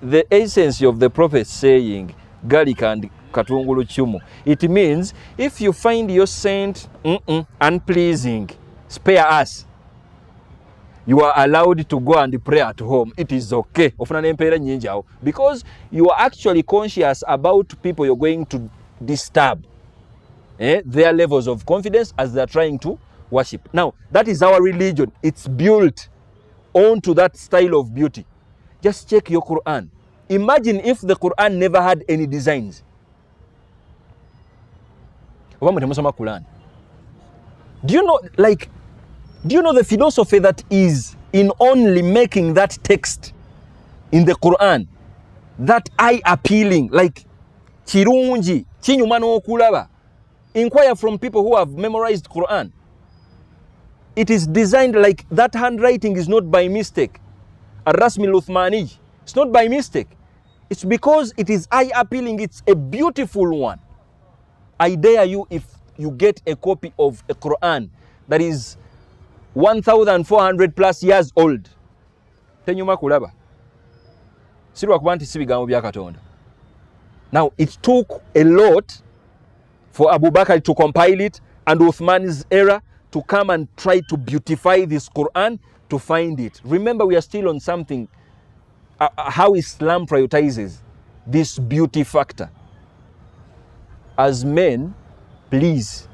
the essence of the prophet saying garlic and katungulu kimu, it means if you find your scent unpleasing, spare us. You are allowed to go and pray at home. It is okay. Ofuna n'empeera nnyingi awo. Because you are actually conscious about people you're going to disturb. Their levels of confidence as they are trying to worship. Now, that is our religion. It's built onto that style of beauty. Just check your Quran. Imagine if the Quran never had any designs. Quran. Do you know the philosophy that is in only making that text in the Quran that eye appealing, like kirungi, kinyuma n'okulaba? Inquire from people who have memorized Quran. It is designed like that. Handwriting is not by mistake. Ar-Rasmi al-Uthmani, it's not by mistake. It's because it is eye appealing. It's a beautiful one. I dare you, if you get a copy of a Quran that is 1,400 plus years old, tenyuma kulaba. Sirwa kuba nti si bigambo bya Katonda. Now, it took a lot for Abu Bakr to compile it and Uthman's era to come and try to beautify this Quran to find it. Remember, we are still on something, how Islam prioritizes this beauty factor. As men, please,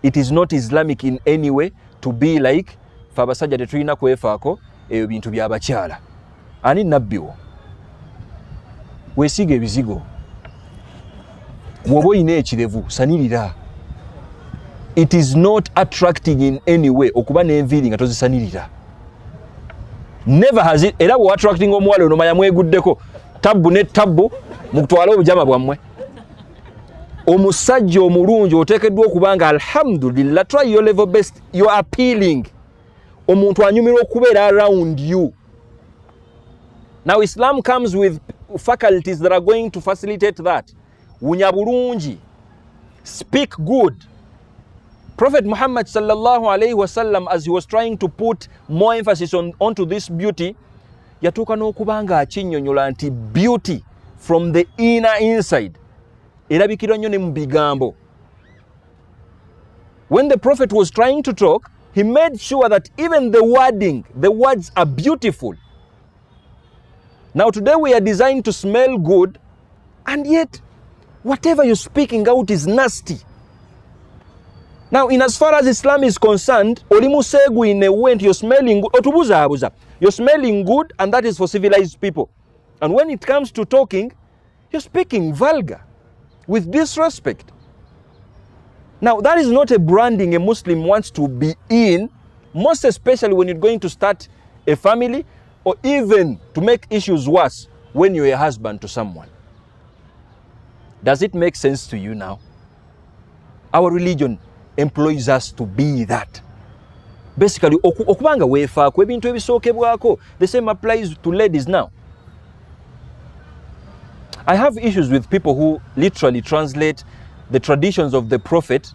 it is not Islamic in any way to be like fabasajja tetulina kwefaako ebyo bintu byabakyala. Ani nabbiwo weesiga ebizigo bw'oba oyina ekirevu sanirira. It is not attracting in any way okuba n'enviiri nga tozisanirira. Never has it. Era bwe attracting omuwala ono maya mweguddeko tabbu ne tabbu mukutwala obujama bwammwe. Omusajja omulungi oteekeddwa okubanga alhamdulillah, try your level best, you are appealing. Omuntu anyumirwa okubeera around you. Now Islam comes with faculties that are going to facilitate that. Wunya bulungi, speak good. Prophet Muhammad sallallahu alayhi wasallam, as he was trying to put more emphasis onto this beauty, yatuuka n'okubanga akinnyonnyola nti beauty from the inner inside erabikira nnyo ne mu bigambo. When the Prophet was trying to talk, he made sure that even the wording, the words are beautiful. Now today we are designed to smell good, and yet whatever you're speaking out is nasty. Now, in as far as Islam is concerned, olimusegu in a way you're smelling good, otubuza, you're smelling good, and that is for civilized people. And when it comes to talking, you're speaking vulgar, with disrespect. Now, that is not a branding a Muslim wants to be in, most especially when you're going to start a family, or even to make issues worse when you're a husband to someone. Does it make sense to you now? Our religion employs us to be that. Basically, okubanga weefaako ebintu ebisookebwako. The same applies to ladies now. I have issues with people who literally translate the traditions of the Prophet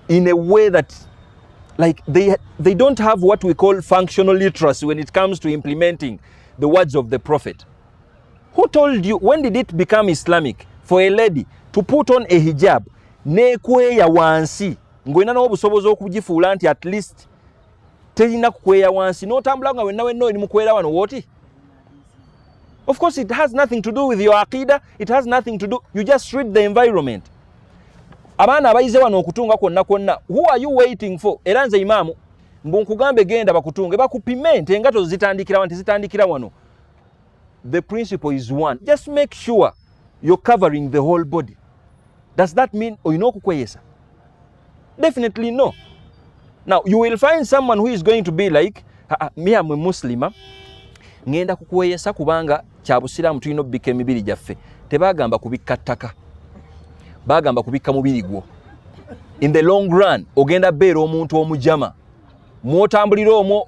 in a way that, like, they don't have what we call functional literacy when it comes to implementing the words of the Prophet. Who told you, when did it become Islamic for a lady to put on a hijab nekweya wansi ngoina n'obusobozi okugifuula nti at least terina kukweya wansi n'otambula nga wenna wenna oli mukwera wano woti? Of course, it has nothing to do with your aqidah. It has nothing to do. You just read the environment. Abaana abayize wano okutunga kwonna, who are you waiting for? Era nze imaamu mbunkugambe genda bakutunge bakupimenti engato zitandikira wano. The principle is one. Just make sure you're covering the whole body. Does that mean oyina okukweyesa? Definitely no. Now, you will find someone who is going to be like, me am a Muslima, ngenda kukweyesa kubanga kya busiraamu tulina obbika emibiri gyaffe. Tebagamba kubikka ttaka, bagamba kubikka mubiri gwo. In the long run, ogenda beera omuntu omujama. Mwotambulira omwo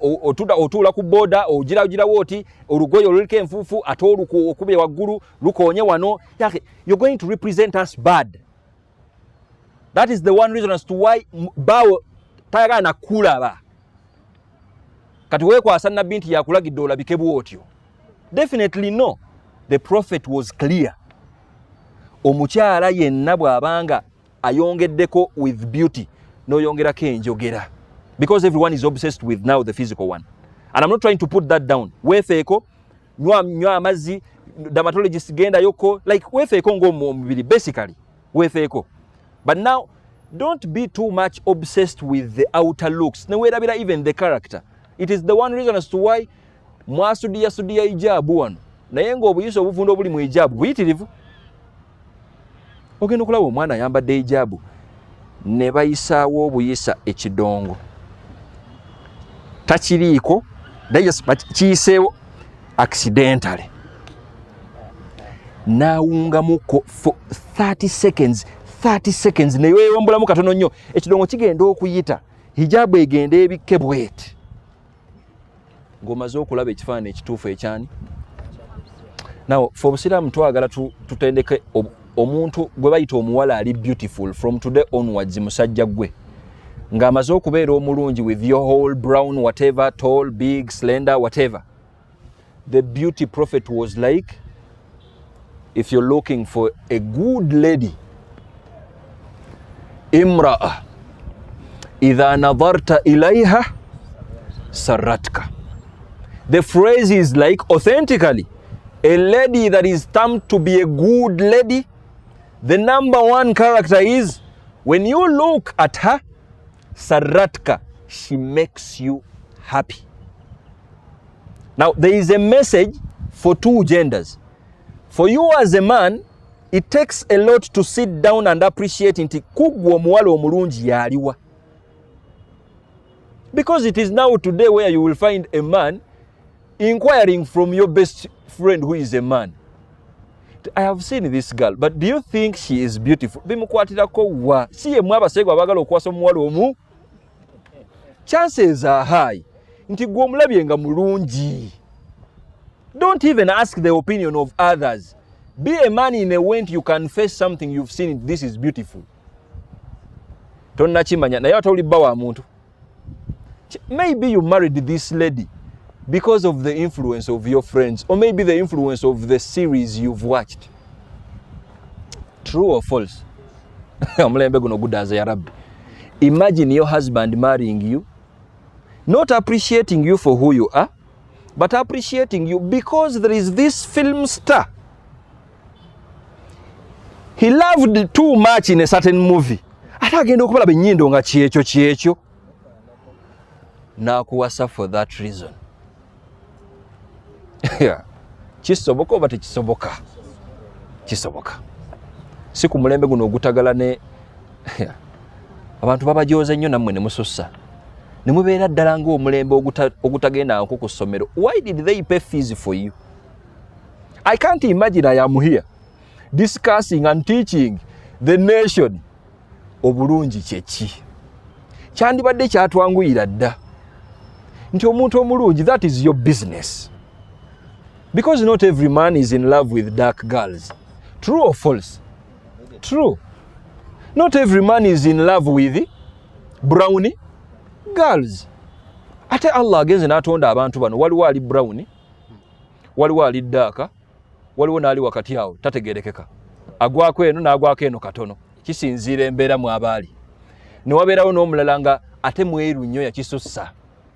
otuula ku boda ogira woti olugoye oluliko enfuufu ate okubye waggulu lukoonye wano. You're going to represent us bad. That is the one reason as to why bawo tayagala nakulaba. Kati weekwasa nabbi nti yakulagidde olabike bwotyo. Definitely no. The Prophet was clear. Omukyala yenna bw'abanga ayongeddeko with beauty n'oyongerako enjogera. Because everyone is obsessed with now the physical one. And I'm not trying to put that down. Weefeeko, nywa amazzi, dermatologist genda yoko, like weefeeko ng'omubiri, basically. Weefeeko. But now, don't be too much obsessed with the outer looks. Newerabira even the character. It is the one reason as to why mwasudiya ijabu wano. Naye ng'obuyisa obuvunda obuli mu ijabu buyitirivu. Ogenda okulaba omwana ayambadde ijabu ne bayisaawo obuyisa ekidongo. Takiriiko, kiyiseewo accidentally. Naawungamuko for 30 seconds ne yeewambulamu katono nnyo, ekidongo kigenda okuyita, hijabu egenda ebikke bweti. Ng'omaze okulaba ekifaananyi ekituufu ekyani. Now, for Busiraamu twagala tutendeke omuntu gwe bayita omuwala ali beautiful from today onwards, musajja gwe ng'amaze okubeera omulungi with your whole brown whatever, tall, big, slender, whatever. The beauty prophet was like, if you're looking for a good lady, imra'a idha nadarta ilayha Saratka. The phrase is like authentically a lady that is termed to be a good lady. The number one character is when you look at her, Saratka, she makes you happy. Now there is a message for two genders. For you as a man, it takes a lot to sit down and appreciate nti kugwa omuwala omulungi yaliwa. Because it is now today where you will find a man inquiring from your best friend who is a man. I have seen this girl, but do you think she is beautiful? Bimukwatirako wa si ye mwaba sego abagala okwasa omuwala omu. Chances are high nti gwe omulabye nga mulungi. Don't even ask the opinion of others. Be a man in a way you can face something you've seen. This is beautiful. Tonna chimanya na yata uliba wa muntu. Maybe you married this lady because of the influence of your friends, or maybe the influence of the series you've watched. True or false? Imagine your husband marrying you, not appreciating you for who you are, but appreciating you because there is this film star. He loved too much in a certain movie. Atagenda okubala benyindo nga chiekyo. Na kuwasa for that reason. Yeah. Kisoboka oba tekisoboka? Kisoboka. Siku mulembe guno ogutagala ne abantu babajoze nnyo nammwe ne musussa. Ne mubeera ddala ng'omulembe ogutagenda nko ku ssomero. Why did they pay fees for you? I can't imagine I am here discussing and teaching the nation obulungi kyeki. Kyandibadde kyatwanguyira dda. Nti omuntu omulungi, that is your business. Because not every man is in love with dark girls. True or false? True. Not every man is in love with brownie girls. Ate Allah agenze n'atonda abantu bano, waliwo ali brownie, waliwo ali dark, waliwo n'ali wakati awo tategerekeka. Agwako eno n'agwako eno katono. Kisinziira embeera mu abaali. Ne wabeerawo n'omulala nga ate mweru nnyo yakisussa.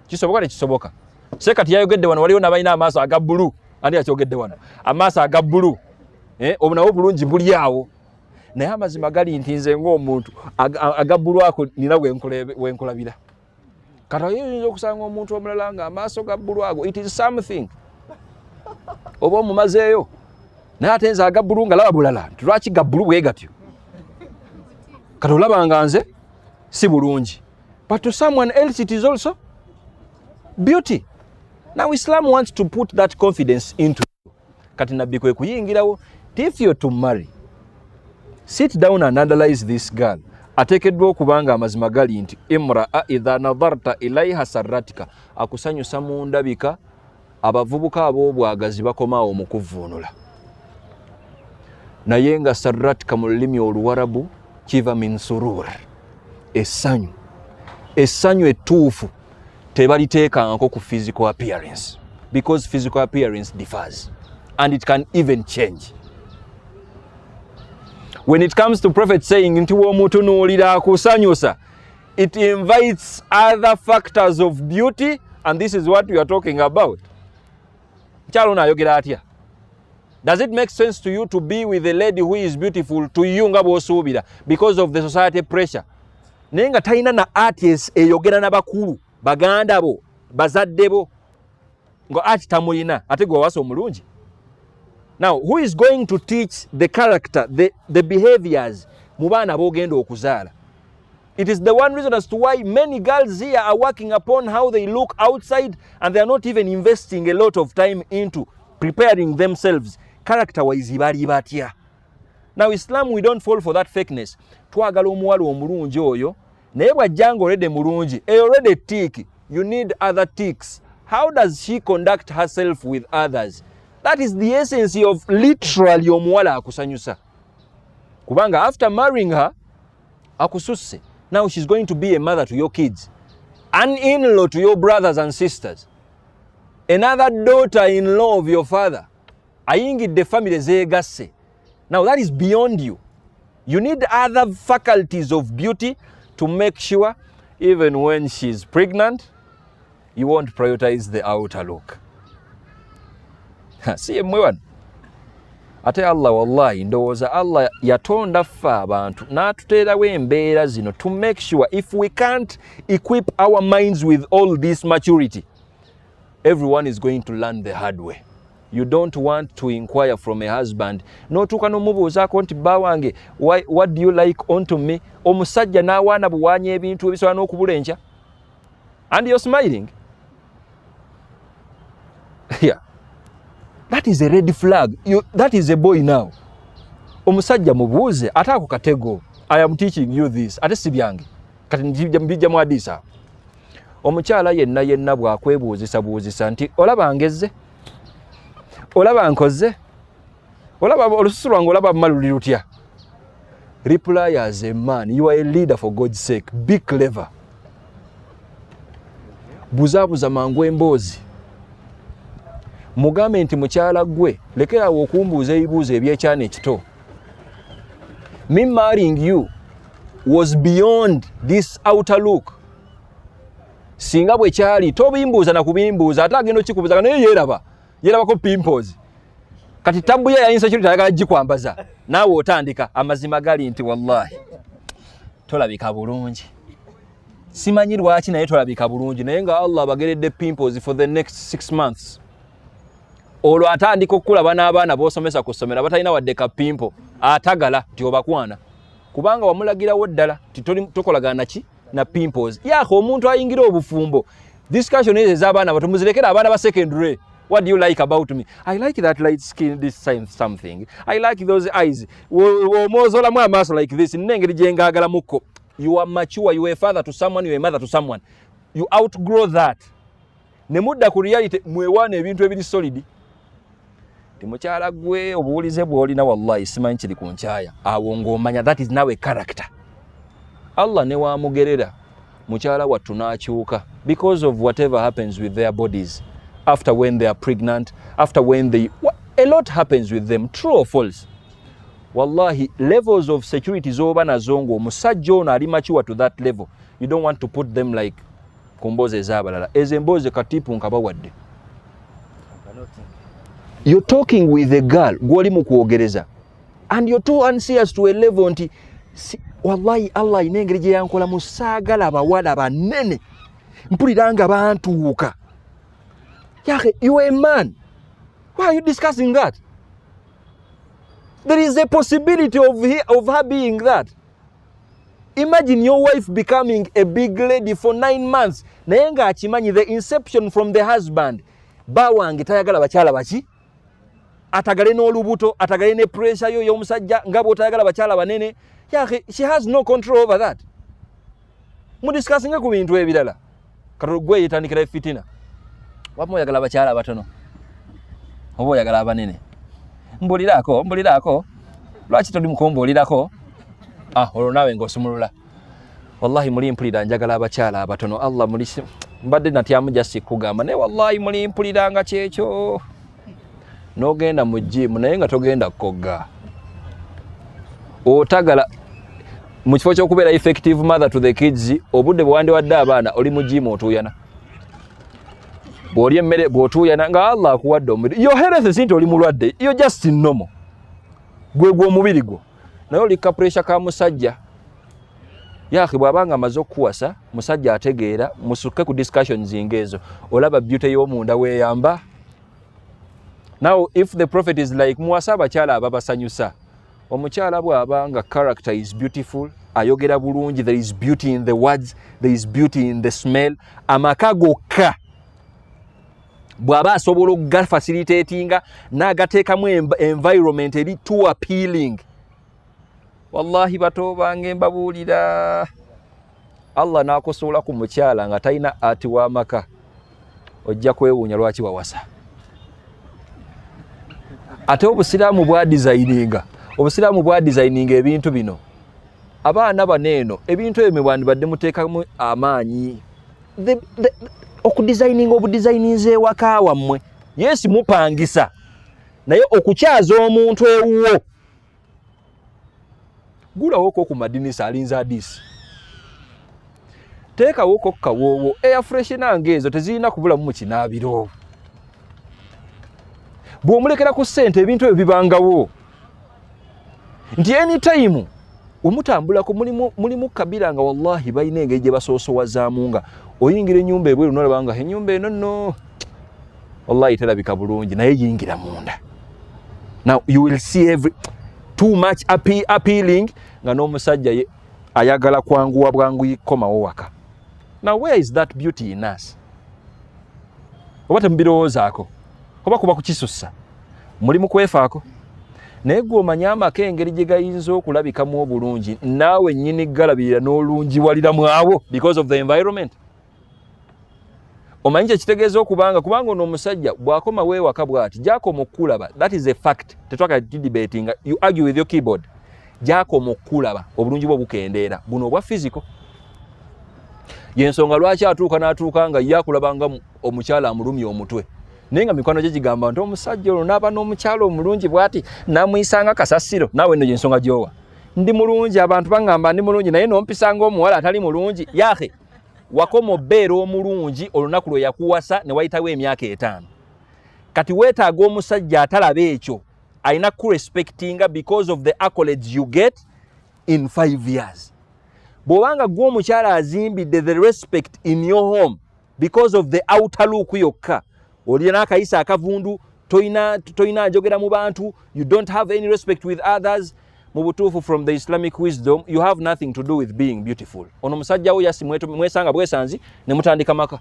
Kisoboka tekisoboka? Sekati yayogedde wano waliwo n'abalina amaaso aga bbulu. Ani yakyogedde wano? Amaaso aga bbulu. Obunawo bulungi buli awo. Naye amazima gali nti nze ng'omuntu aga bbulu ako nina wenkulabira. Kati oyinza okusanga omuntu omulala nga amaaso ga bbulu ago. It is something. Oba omumazeeyo. Naye ate nze aga bbulu nga laba bulala. Lwaki ga bbulu bwe gatyo? Kati olaba nga nze si bulungi. But to someone else it is also beauty. Now Islam wants to put that confidence into you. Kati nabbi kwe kuyingirawo, if you're to marry, sit down and analyze this girl. Atekeddwa okubanga amazima gali nti imra'a idha nadarta ilaiha sarratika, akusanyusa mu ndabika, abavubuka aboobwagazi bakomaawo mu kuvvuunula. Naye nga sarratika mu lulimi oluwarabu kiva min surur, essanyu. Essanyu ettuufu tebaliteekangako ku physical appearance, because physical appearance differs and it can even change. When it comes to Prophet saying nti womutunuulira akusanyusa, it invites other factors of beauty, and this is what we are talking about. Kyalo nayogera atya? Does it make sense to you to be with a lady who is beautiful to you nga bw'osuubira because of the society pressure? Naye nga talina na artists eyogera n'abakulu, baganda bo, bazadde bo, ngo ati tamulina, ate gwe wawasa omulungi. Now, who is going to teach the character, the behaviors mu baana b'ogenda okuzaala? It is the one reason as to why many girls here are working upon how they look outside, and they are not even investing a lot of time into preparing themselves character-wise bali batya. Now, Islam, we don't fall for that fakeness. Twagala omuwala omulungi oyo, naye bw'ajjanga already mulungi, already tick, you need other ticks. How does she conduct herself with others? That is the essence of literally omuwala akusanyusa. Kubanga after marrying her, akususse. Now she's going to be a mother to your kids, an in-law to your brothers and sisters, another daughter-in-law of your father. Ayingidde family zeegasse. Now that is beyond you. You need other faculties of beauty to make sure even when she's pregnant, you won't prioritize the outer look. See mwewan. Ate Allah wallahi ndowooza Allah yatonda ffe abantu n'atuteerawo embeera zino to make sure if we can't equip our minds with all this maturity, everyone is going to learn the hard way. You don't want to inquire from a husband n'otuuka n'omubuuzaako nti bba wange what do you like onto me, omusajja n'awaana buwaanya ebintu ebisobola n'okubula enkya, and you're smiling. Yeah. That is a red flag. That is a boy now. Omusajja mubuuze ate ako katego. I am teaching you this. Ate si byange. Kati mbijja mu hadisa. Omukyala yenna bw'akwebuuzisa nti olaba ngezze? Olaba nkoze? Olaba olususu lwange olaba maluli lutya? Reply as a man. You are a leader for God's sake. Be clever. Buzaabuza mangu emboozi. Mugambe nti mukyala gwe lekerawo okumbuuza ebibuuzo ebyekyana ekito. Me marrying you was beyond this outer look. Singa bwe kyali tobimbuuza na kubimbuuza ate agenda okikubuuza naye yerabako pimples. Kati tabu ye yayinza kiri tayagala gikwambaza. Naawe otandika amazima gali nti wallahi tolabika bulungi. Simanyi lwaki naye tolabika bulungi naye nga Allah abageredde pimples for the next 6 months. Olwo atandika okulaba n'abaana b'osomesa ku ssomero abatalina wadde kapimpo atagala nti obakwana kubanga wamulagirawo ddala ti tokolagana naki na pimples. Yako omuntu ayingira obufumbo. Discussion ez'abaana bato muzirekera abaana ba secondary. What do you like about me? I like that light skin, this something. I like those eyes. Womozola mu amaaso like this. Nengeri gye ngaagala mukko. You are mature. You are a father to someone. You are a mother to someone. You outgrow that. Ne mudda ku reality mwewaana ebintu ebiri solid. Timukyala gwe obuwulize bw'olina wallahi simanyi kiri ku nkyaya. Awo ng'omanya that is now a character. Allah ne waamugerera mukyala wattu n'akyuka because of whatever happens with their bodies. After when they are pregnant, after when a lot happens with them, true or false. Wallahi, levels of security zoba na zongo, omusajja ono ali mature to that level. You don't want to put them like kumboze z'abalala. Ezemboze katipu nkabawadde. You're talking with a girl, gwoli mu kwogereza. And you're too anxious to a level nti, wallahi Allah inengeri gye yankola musaagala abawala banene. Mpuliranga bantuuka. You are a man. Why are you discussing that? There is a possibility of her being that. Imagine your wife becoming a big lady for 9 months. Naye nga akimanyi the inception from the husband. Bawange tayagala bakyala baki? Atagale n'olubuto, atagale ne pressure yo y'omusajja nga bw'otayagala bakyala banene. She has no control over that. Mu discussing ku bintu ebirala. Kati gwe yetandikira fitina. Wapo oyagala bakyala batono. Oba oyagala abanene. Mbulirako. Lwaki toli mukombolirako? Olwo naawe ng'osumulula. Wallahi muli mpulira njagala abakyala abatono. Allah muli mbadde natyamu just kugamba naye wallahi muli mpuliranga kyekyo. N'ogenda mu gym naye nga togenda kogga. Otagala mu kifo ky'okubeera effective mother to the kids obudde bwandiwadde abaana oli mu gym otuuyana. Bw'oli emmere bw'otuuyana nga Allah akuwadde omubiri. Your health sinti oli mulwadde. You're just normal. Gwe omubiri gwo. Naye olikka pressure ka musajja. Yaki bw'abanga amaze okuwasa musajja ategeera musukke ku discussions ngezo. Olaba beauty y'omunda weeyamba. Now if the prophet is like muwasa abakyala ababasanyusa. Omukyala bw'abanga character is beautiful. Ayogera bulungi. There is beauty in the words. There is beauty in the smell. Amaka gokka. Bw'aba asobola okuga facilitatinga n'agateekamu environment eri too appealing. Wallahi bato bange mbabuulira. Allah n'akosola ku mukyala nga talina ati w'amaka. Ojja kwewuunya lwaki wawasa. Ate obusiraamu bwa designinga ebintu bino. Abaana baneeno ebintu ebyo mwandibadde muteekamu amaanyi. Okudesigninga obudesigninze ewaka wammwe. Yes mupangisa. Naye okukyaza omuntu ewuwo. Gulawo ku madinisa alinza hadisi. teeka woko kawoowo air freshener ngezo tezirina kubulamu mu kinaabiro bw'omulekera ku ssente ebintu ebyo bibangawo nti anytime omutambulako mulimu kabira nga wallahi balina engeri gye basoosowazaamu nga oyingira ennyumba ebweru nolaba nga ennyumba eno nno wallahi terabika bulungi naye yingira munda. Now you will see too much appealing nga n'omusajja ayagala kwanguwa bwangu komawo waka. Now where is that beauty in us? Oba temubirowoozaako oba kuba kukisussa muli mu kwefaako naye gwe omanya amaka engeri gye gayinza okulabikamu obulungi naawe nnyini galabirira n'olungi waliramu awo because of the environment. Omanyi kyekitegeeza kubanga ono omusajja bw'akoma weewaka bw'ati gy'akoma okkulaba, that is a fact. Tetwaka debating, you argue with your keyboard. Gy'akoma okkulaba obulungi bwo bukendeera buno obwa physical. Yensonga lwaki atuuka n'atuuka nga ye akulaba nga omukyala amulumya omutwe naye nga mikwano gye gigamba nti omusajja olwo n'aba n'omukyala omulungi bw'ati n'amuyisanga kasasiro. Naawe nno gyensonga gy'owa ndi mulungi, abantu baŋŋamba ndi mulungi naye n'ompisanga omuwala atali mulungi. Yahe wakoma obbeera omulungi olunaku lwe yakuwasa ne wayitawo emyaka 5. Kati weetaaga omusajja atalaba ekyo alina kurespectinga because of the accolades you get in 5 years. Bw'obanga gwe omukyala azimbidde the respect in your home because of the outer look yokka, olina akayisa akavundu, toyina njogera mu bantu, you don't have any respect with others, mu butuufu from the Islamic wisdom you have nothing to do with being beautiful. Ono musajja wo yasi mwesanga bwesanzi ne mutandika maka.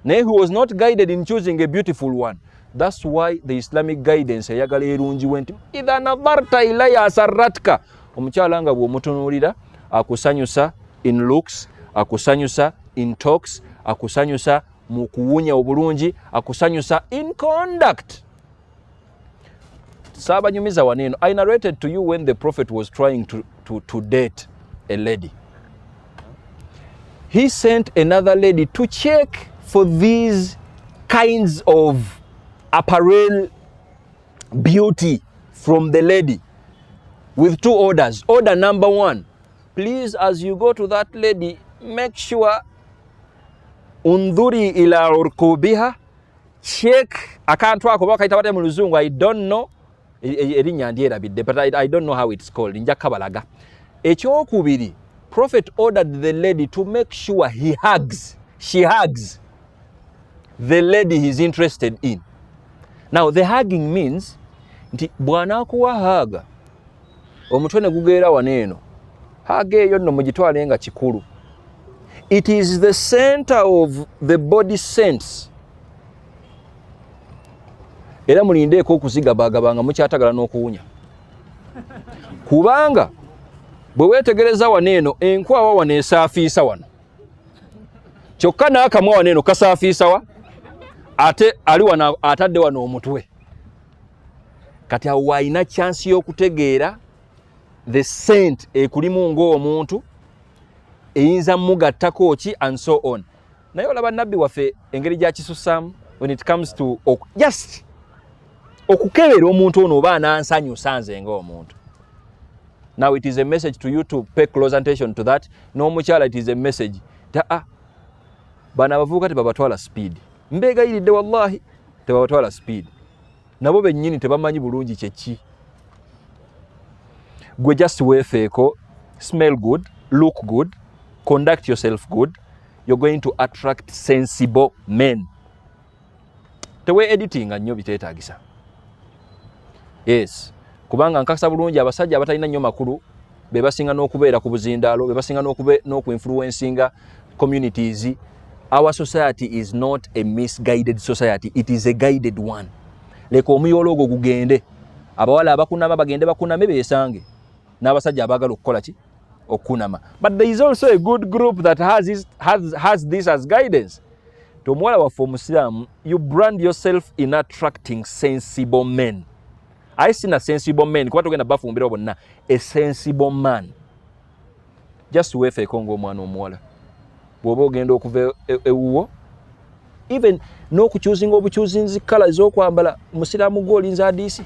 Naye he was not guided in choosing a beautiful one. That's why the Islamic guidance eyagala erungi wenti idha nadharta ilaya asarratka. Omukyala nga bw'omutunuulira akusanyusa in looks, akusanyusa in talks, akusanyusa mu kuwunya obulungi, akusanyusa in conduct. Sabanyumiza waneno, I narrated to you when the Prophet was trying to date a lady. He sent another lady to check for these kinds of apparel beauty from the lady with 2 orders. Order number 1, please, as you go to that lady, make sure undhuri ila urkubiha, check akantu ako bakaita bate mu luzungu, I don't know erinnya ndyerabidde, but I don't know how it's called. Nja kabalaga. Ekyokubiri, Prophet ordered the lady to make sure she hugs the lady he's interested in. Now the hugging means nti bwana akuwa haga omutwe ne gugeera waneeno, haga eyo nno mugitwale nga kikulu. It is the center of the body sense. Era mulindeeko okuzigabagabanga mukyatagala n'okuwunya. Kubanga bwe weetegereza waneeno enkwawa wano esaafiisa wano. Kyokka n'akamwa waneeno kasaafiisa wa? Ate ali wano atadde wano omutwe. Kati awo alina chance y'okutegeera the scent ekulimu ng'omuntu eyinza mugattako ki and so on. Naye olaba nabbi waffe engeri gy'akisussaamu when it comes to just okukebera omuntu ono oba anansanyusa nze ng'omuntu. Now it is a message to you to pay close attention to that. N'omukyala it is a message. Bana abavubuka tebabatwala speed. Mbeegayiridde wallahi tebabatwala speed. Nabo bennyini tebamanyi bulungi kyeki. Gwe just weefeeko, smell good, look good, conduct yourself good, you're going to attract sensible men. Tewe editing nnyo biteetaagisa. Yes. Kubanga nkakasa bulungi abasajja abatalina nnyo makulu be basinga n'okubeera ku buzindaalo, be basinga n'oku-influencinga communities. Our society is not a misguided society, it is a guided one. Leka omuyolo ogwo gugende, abawala abakunama bagende bakuname beesange, n'abasajja abaagala okukola ki? Okunama. But there is also a good group that has this as guidance. Tomuwala waffe omusiraamu, you brand yourself in attracting sensible men. I seen a sensible man. Kuba tugenda bafumbira bonna, a sensible man. Just weefeeko ng'omwana omuwala. Bw'oba ogenda okuva ewuwo, even n'okukyuzinga obukyuzinzi kala ez'okwambala musiraamu gw'olinza hadiisi.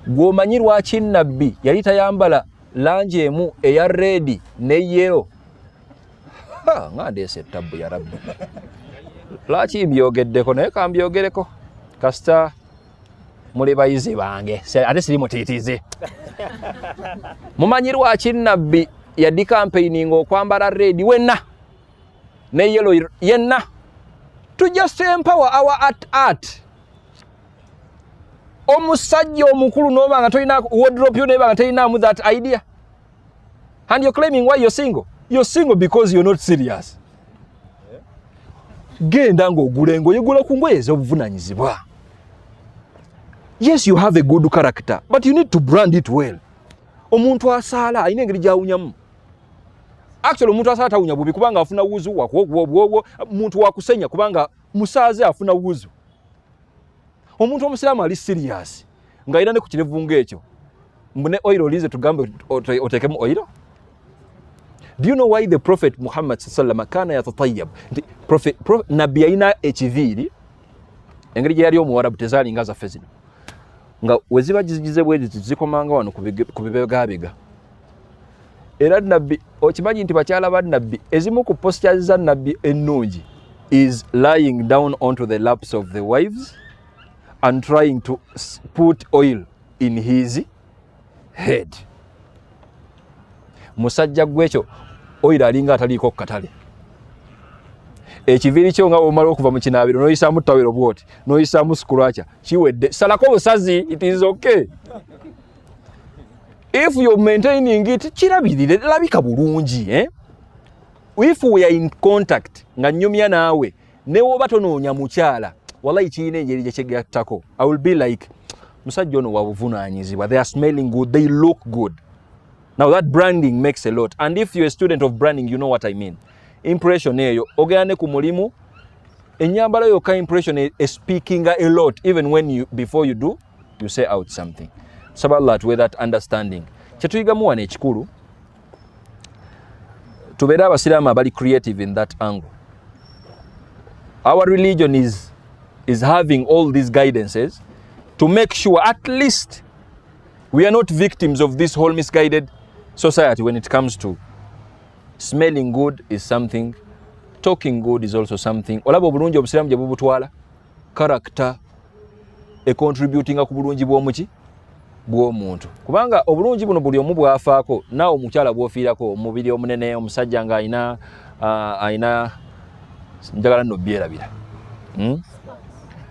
Gw'omanyi lwaki nabbi yali tayambala langi emu eya red ne yellow. Ngandeese tabbu ya rabbi. Lwaki mbyogeddeko naye kambyogereko kasita muli bayizi bange ate siri mutiitiize. Mumanyi lwaki nabbi yaddi campaigning okwambala red wenna ne yellow yenna to just empower our art. Omusajja omukulu noba nga tolina wardrobe yo neba nga tolinamu that idea. And you're claiming why you're single. You're single because you're not serious. Genda ng'ogula engoye gula ku ngoye ez'obuvunanyizibwa. Yes, you have a good character, but you need to brand it well. Omuntu asaala alina engeri gy'awunyamu. Actually omuntu asaala tawunya bubi kubanga afuna wuzu wakwo muntu wakusenya kubanga musaaze afuna wuzu. Omuntu omusiraamu ali serious nga alina ne ku kirevu ng'ekyo. Mbune oil olize tugambe otekemu oil. Do you know why the Prophet Muhammad sallallahu kana yatatayyab? Prophet nabi alina ekiviri engeri gye yali omuwarabu tezaali nga zaffe zino. Nga weziba gizigize bwe zikomanga wano ku bibegabega. Era nabbi okimanyi nti bakyala ba nabbi ezimu ku postures za nabbi ennungi is lying down onto the laps of the wives and trying to put oil in his head. Musajja gwekyo oil alinga ataliiko katale. Ekiviri kyo nga omala okuva mu kinaabiro noyisaamu tawero bwoti noyisaamu scratcher kiwedde salako busazi. It is okay if you're maintaining it. Kirabirire labika bulungi if we are in contact nga nnyumya naawe ne woba tonoonya mukyala wallahi kiina engeri gye kyegattako. I will be like musajja ono wabuvunaanyizibwa. They are smelling good, they look good. Now that branding makes a lot, and if you're a student of branding you know what I mean. Impression eyo ogenda ne ku mulimu ennyambala yo ka impression is speaking a lot even when you before you do you say out something. Saballat with that understanding. Kyetuyigamu wano ekikulu tubeera abasiraamu abali creative in that angle. Our religion is having all these guidances to make sure at least we are not victims of this whole misguided society when it comes to smelling good is something, talking good is also something. Olaba obulungi obusiraamu gye bubutwala character contributing ku bulungi bw'omuki bw'omuntu. Kubanga obulungi buno buli omu bwafaako naawe omukyala bw'ofiirako omubiri omunene omusajja nga ayina njagala nno byerabira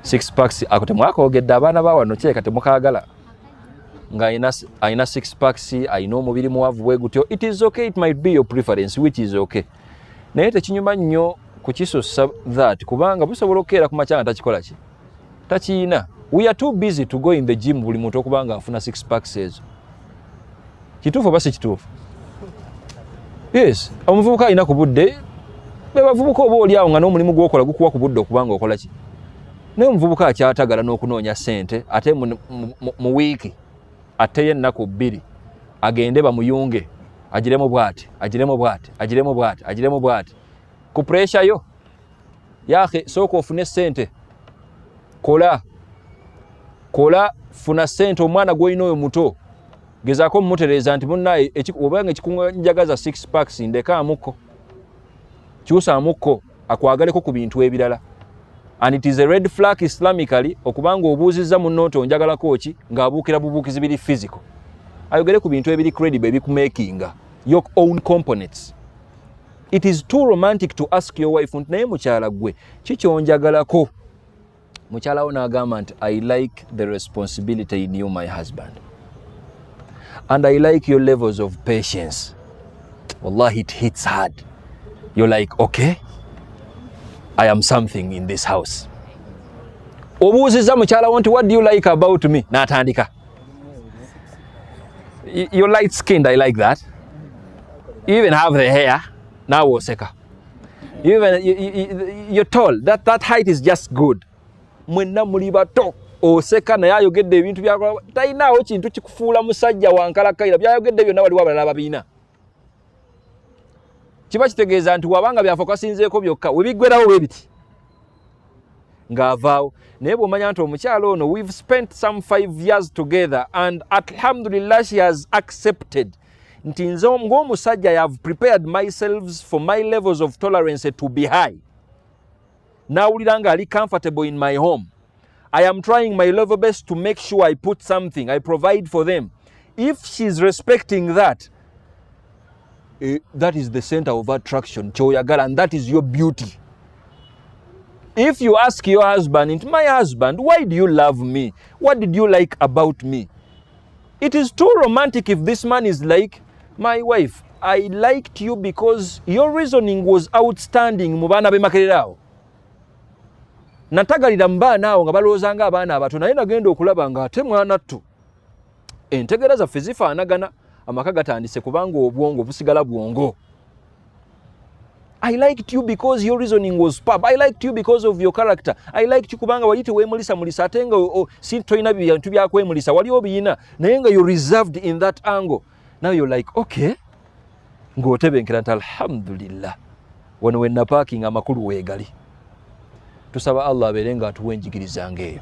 six packs ako temwakoogedde abaana ba wano kyeka temukaagala nga ayina six packs ayina omubiri muwavu bwe gutyo. It is okay, it might be your preference which is okay. Naye tekinyuma nnyo kukisussa that kubanga busobola okukeera ku makya nga takikola ki takiina. We are too busy to go in the gym buli muntu okubanga afuna six packs ezo. Kituufu oba si kituufu? Yes, omuvubuka alina ku budde bebavubuka oba oli awo nga n'omulimu gw'okola gukuwa ku budde okubanga okola ki. Naye omuvubuka akyatagala n'okunoonya ssente ate mu wiiki ate yennaku bbiri agende bamuyunge agiremu bw'ati ku pressure yo yahe sooka ofune ssente. Kola funa ssente. Omwana gw'olina oyo muto gezaako mumutereeza nti munnaye obanga ekikunjagaza six packs ndeka amukko kyusa amukko akwagaleko ku bintu ebirala. And it is a red flag Islamically okubanga obuuzizza munnooto onjagalako ki ng'abuukira bubuukizi biri physical. Ayogere ku bintu ebiri credible ebikumakinga your own components. It is too romantic to ask your wife naye mukyala gwe kikyonjagalako. Mukyala wo n'agamba nti I like the responsibility in you my husband and I like your levels of patience. Wallahi it hits hard. You're like okay, I am something in this house. Obuuziza mukyala wo nti what do you like about me? N'atandika. You're light skinned, I like that. You even have the hair. Now oseka. You're tall. That height is just good. Mwenna muli bato oseka naye ayogedde ebintu byakola talinawo kintu kikufuula musajja wankalakaira byayogedde byonna waliwo abalala babiina. Kiba kitegeeza nti wabanga byafokasinzeeko byokka webiggwerawo bwe biti ng'avaawo. Naye bw'omanya nti omukyalo ono we've spent some 5 years together and alhamdulillah she has accepted nti nze ng'omusajja I have prepared myself for my levels of tolerance to be high. Nawulira nga ali comfortable in my home. I am trying my level best to make sure I put something, I provide for them. If she's respecting that, that is the center of attraction, choyagala, and that is your beauty. If you ask your husband, my husband, why do you love me? What did you like about me? It is too romantic if this man is like, my wife, I liked you because your reasoning was outstanding mu baana b'emakererawo. Natagalira mu baana awo nga balowooza nga abaana abato naye nagenda okulaba nga ate mwana ttu. Entegeera zaffe zifaanagana, amaka gatandise kubanga obwongo busigala bwongo. I liked you because your reasoning was superb. I liked you because of your character. I liked you kubanga wali teweemulisa mulisa ate nga si toyina bintu byakwemulisa wali obiyina naye nga you're reserved in that angle. Now you're like, okay, ng'otebenkera nti alhamdulillah wano wenna parking amakulu weegali. Tusaba Allah abeere nga atuwa enjigiriza ng'eyo.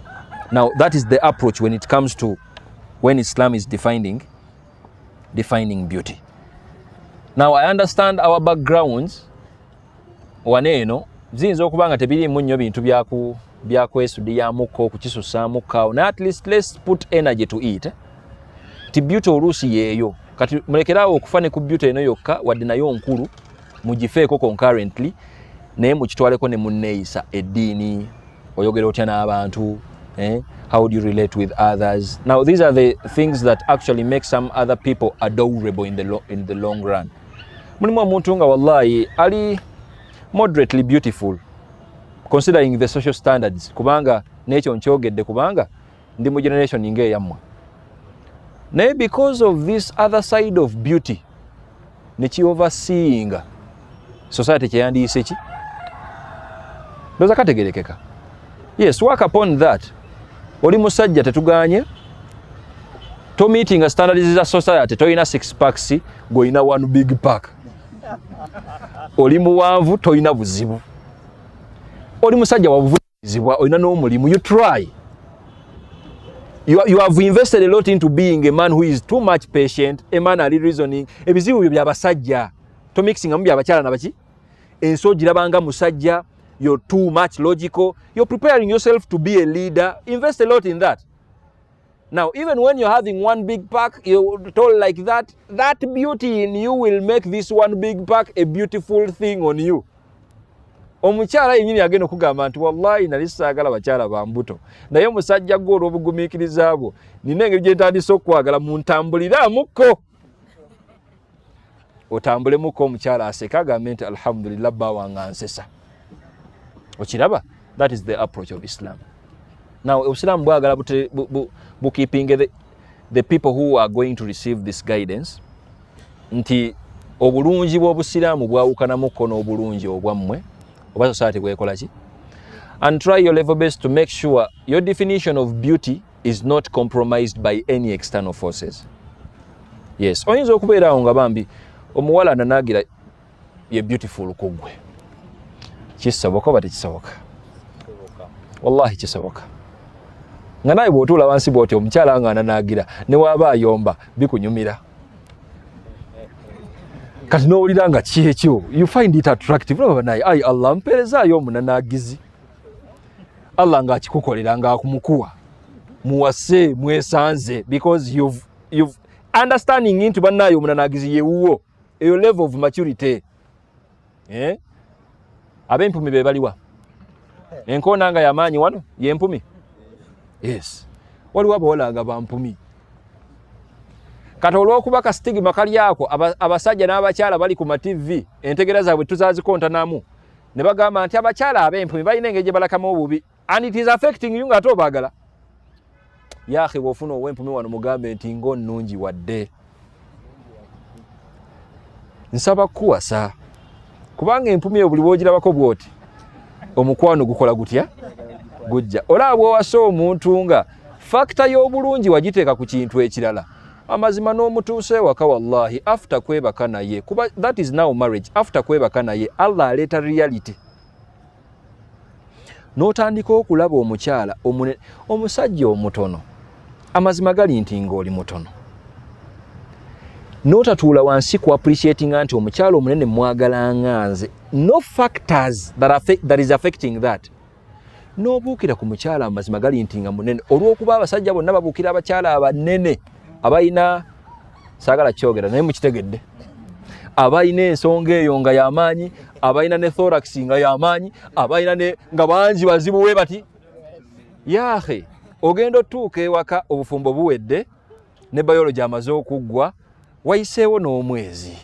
Now that is the approach when it comes to when Islam is defining beauty. Now I understand our backgrounds. Waneeno ziyinza okuba nga tebiriimu nnyo bintu byakwesudiyamukko kukisusaamukkaawo naye at least let's put energy to it. Ti beauty oluusi yeeyo kati mulekeraawo okufa ne ku beauty eno yokka wadde nayo nkulu mugifeeko concurrently naye mukitwaleko ne munneeyisa eddiini oyogera otya n'abantu how do you relate with others. Now these are the things that actually make some other people adorable in the long run. Mulimu omuntu nga wallahi ali moderately beautiful considering the social standards kubanga nekyo nkyogedde kubanga ndi mu generation ng'eyammwe naye because of this other side of beauty neki overseeing society kyeyandiyise ki ndoza kategerekeka. Yes, work upon that. Oli musajja tetuganye to meeting standards za society toyina 6 packs goyina one big pack. Oli muwanvu toyina buzibu. Oli musajja wabuvuzibwa oyina n'omulimu. You try. You have invested a lot into being a man who is too much patient, a man ali reasoning. Ebizibu byo byabasajja. To mixing amu byabakyala nabaki. Enso girabanga musajja. You're too much logical. You're preparing yourself to be a leader. Invest a lot in that. Now, even when you're having one big pack, you're told like that, that beauty in you will make this one big pack a beautiful thing on you. Omukyala yennyini agenda okugamba nti wallahi nali saagala bakyala ba mbuto naye omusajja gwe olw'obugumiikiriza bwo nina engeri gye ntandise okwagala muntambuliraamukko. Otambulemu omukyala aseka agambe nti alhamdulillah bba wange ansesa. Okiraba? That is the approach of Islam. Now, Islam bwagala keeping the people who are going to receive this guidance nti obulungi bw'obusiraamu bwawukanamukko n'obulungi obwammwe oba society bwekola ki, and try your level best to make sure your definition of beauty is not compromised by any external forces. Yes, oyinza okubeerawo nga bambi omuwala ananaagira ye beautiful ku ggwe. Kisoboka oba tekisoboka? Wallahi kisoboka. Nga naye bw'otuula wansi bw'oti omukyala nga ananaagira ne waaba ayomba bikunyumira. Kati n'owulira nga kyekyo, you find it attractive. Olaba naye ayi Allah mpeerezaayo omunanaagizi. Allah ng'akikukolera ng'akumukuwa. Muwase mwesanze because you've understanding into bannaaye omunanaagizi yewuwo. Eyo level of maturity. Ab'empumi be baliwa. Enkoona nga y'amaanyi wano y'empumi. Yes. Waliwo abawala nga bampumi. Kati olw'okuba ka stigma kali ako abasajja n'abakyala bali ku ma TV entegera zaabwe tuzaazikonta namu ne bagamba nti abakyala ab'empumi balina engeri gye balakamu obubi and it is affecting you ng'ate obaagala. Yaahi bw'ofuna ow'empumi wano mugambe nti ng'onnungi wadde. Nsaba kuwasa kubanga empumi eyo buli bw'ogirabako bw'oti omukwano gukola gutya gujja. Olaba bw'owasa omuntu nga fakita y'obulungi wagiteeka ku kintu ekirala amazima n'omutuuse ewaka wallahi after kwebaka naye kuba that is now marriage. After kwebaka naye Allah aleeta reality. N'otandika okulaba omukyala omusajja omutono amazima gali nti ng'oli mutono n'otatuula wansi ku appreciating nti omukyala omunene mwagala nganze. No factors that is affecting that. N'obuukira ku mukyala amazima gali nti nga munene olw'okuba abasajja bonna babuukira abakyala abanene abalina saagala kyogera naye mukitegedde abalina ensonga eyo nga y'amaanyi abalina ne thorax nga y'amaanyi abalina ne nga bangi bazibu we bati yaahe ogenda otuuka ewaka obufumbo buwedde ne biology amaze okuggwa wayiseewo n'omwezi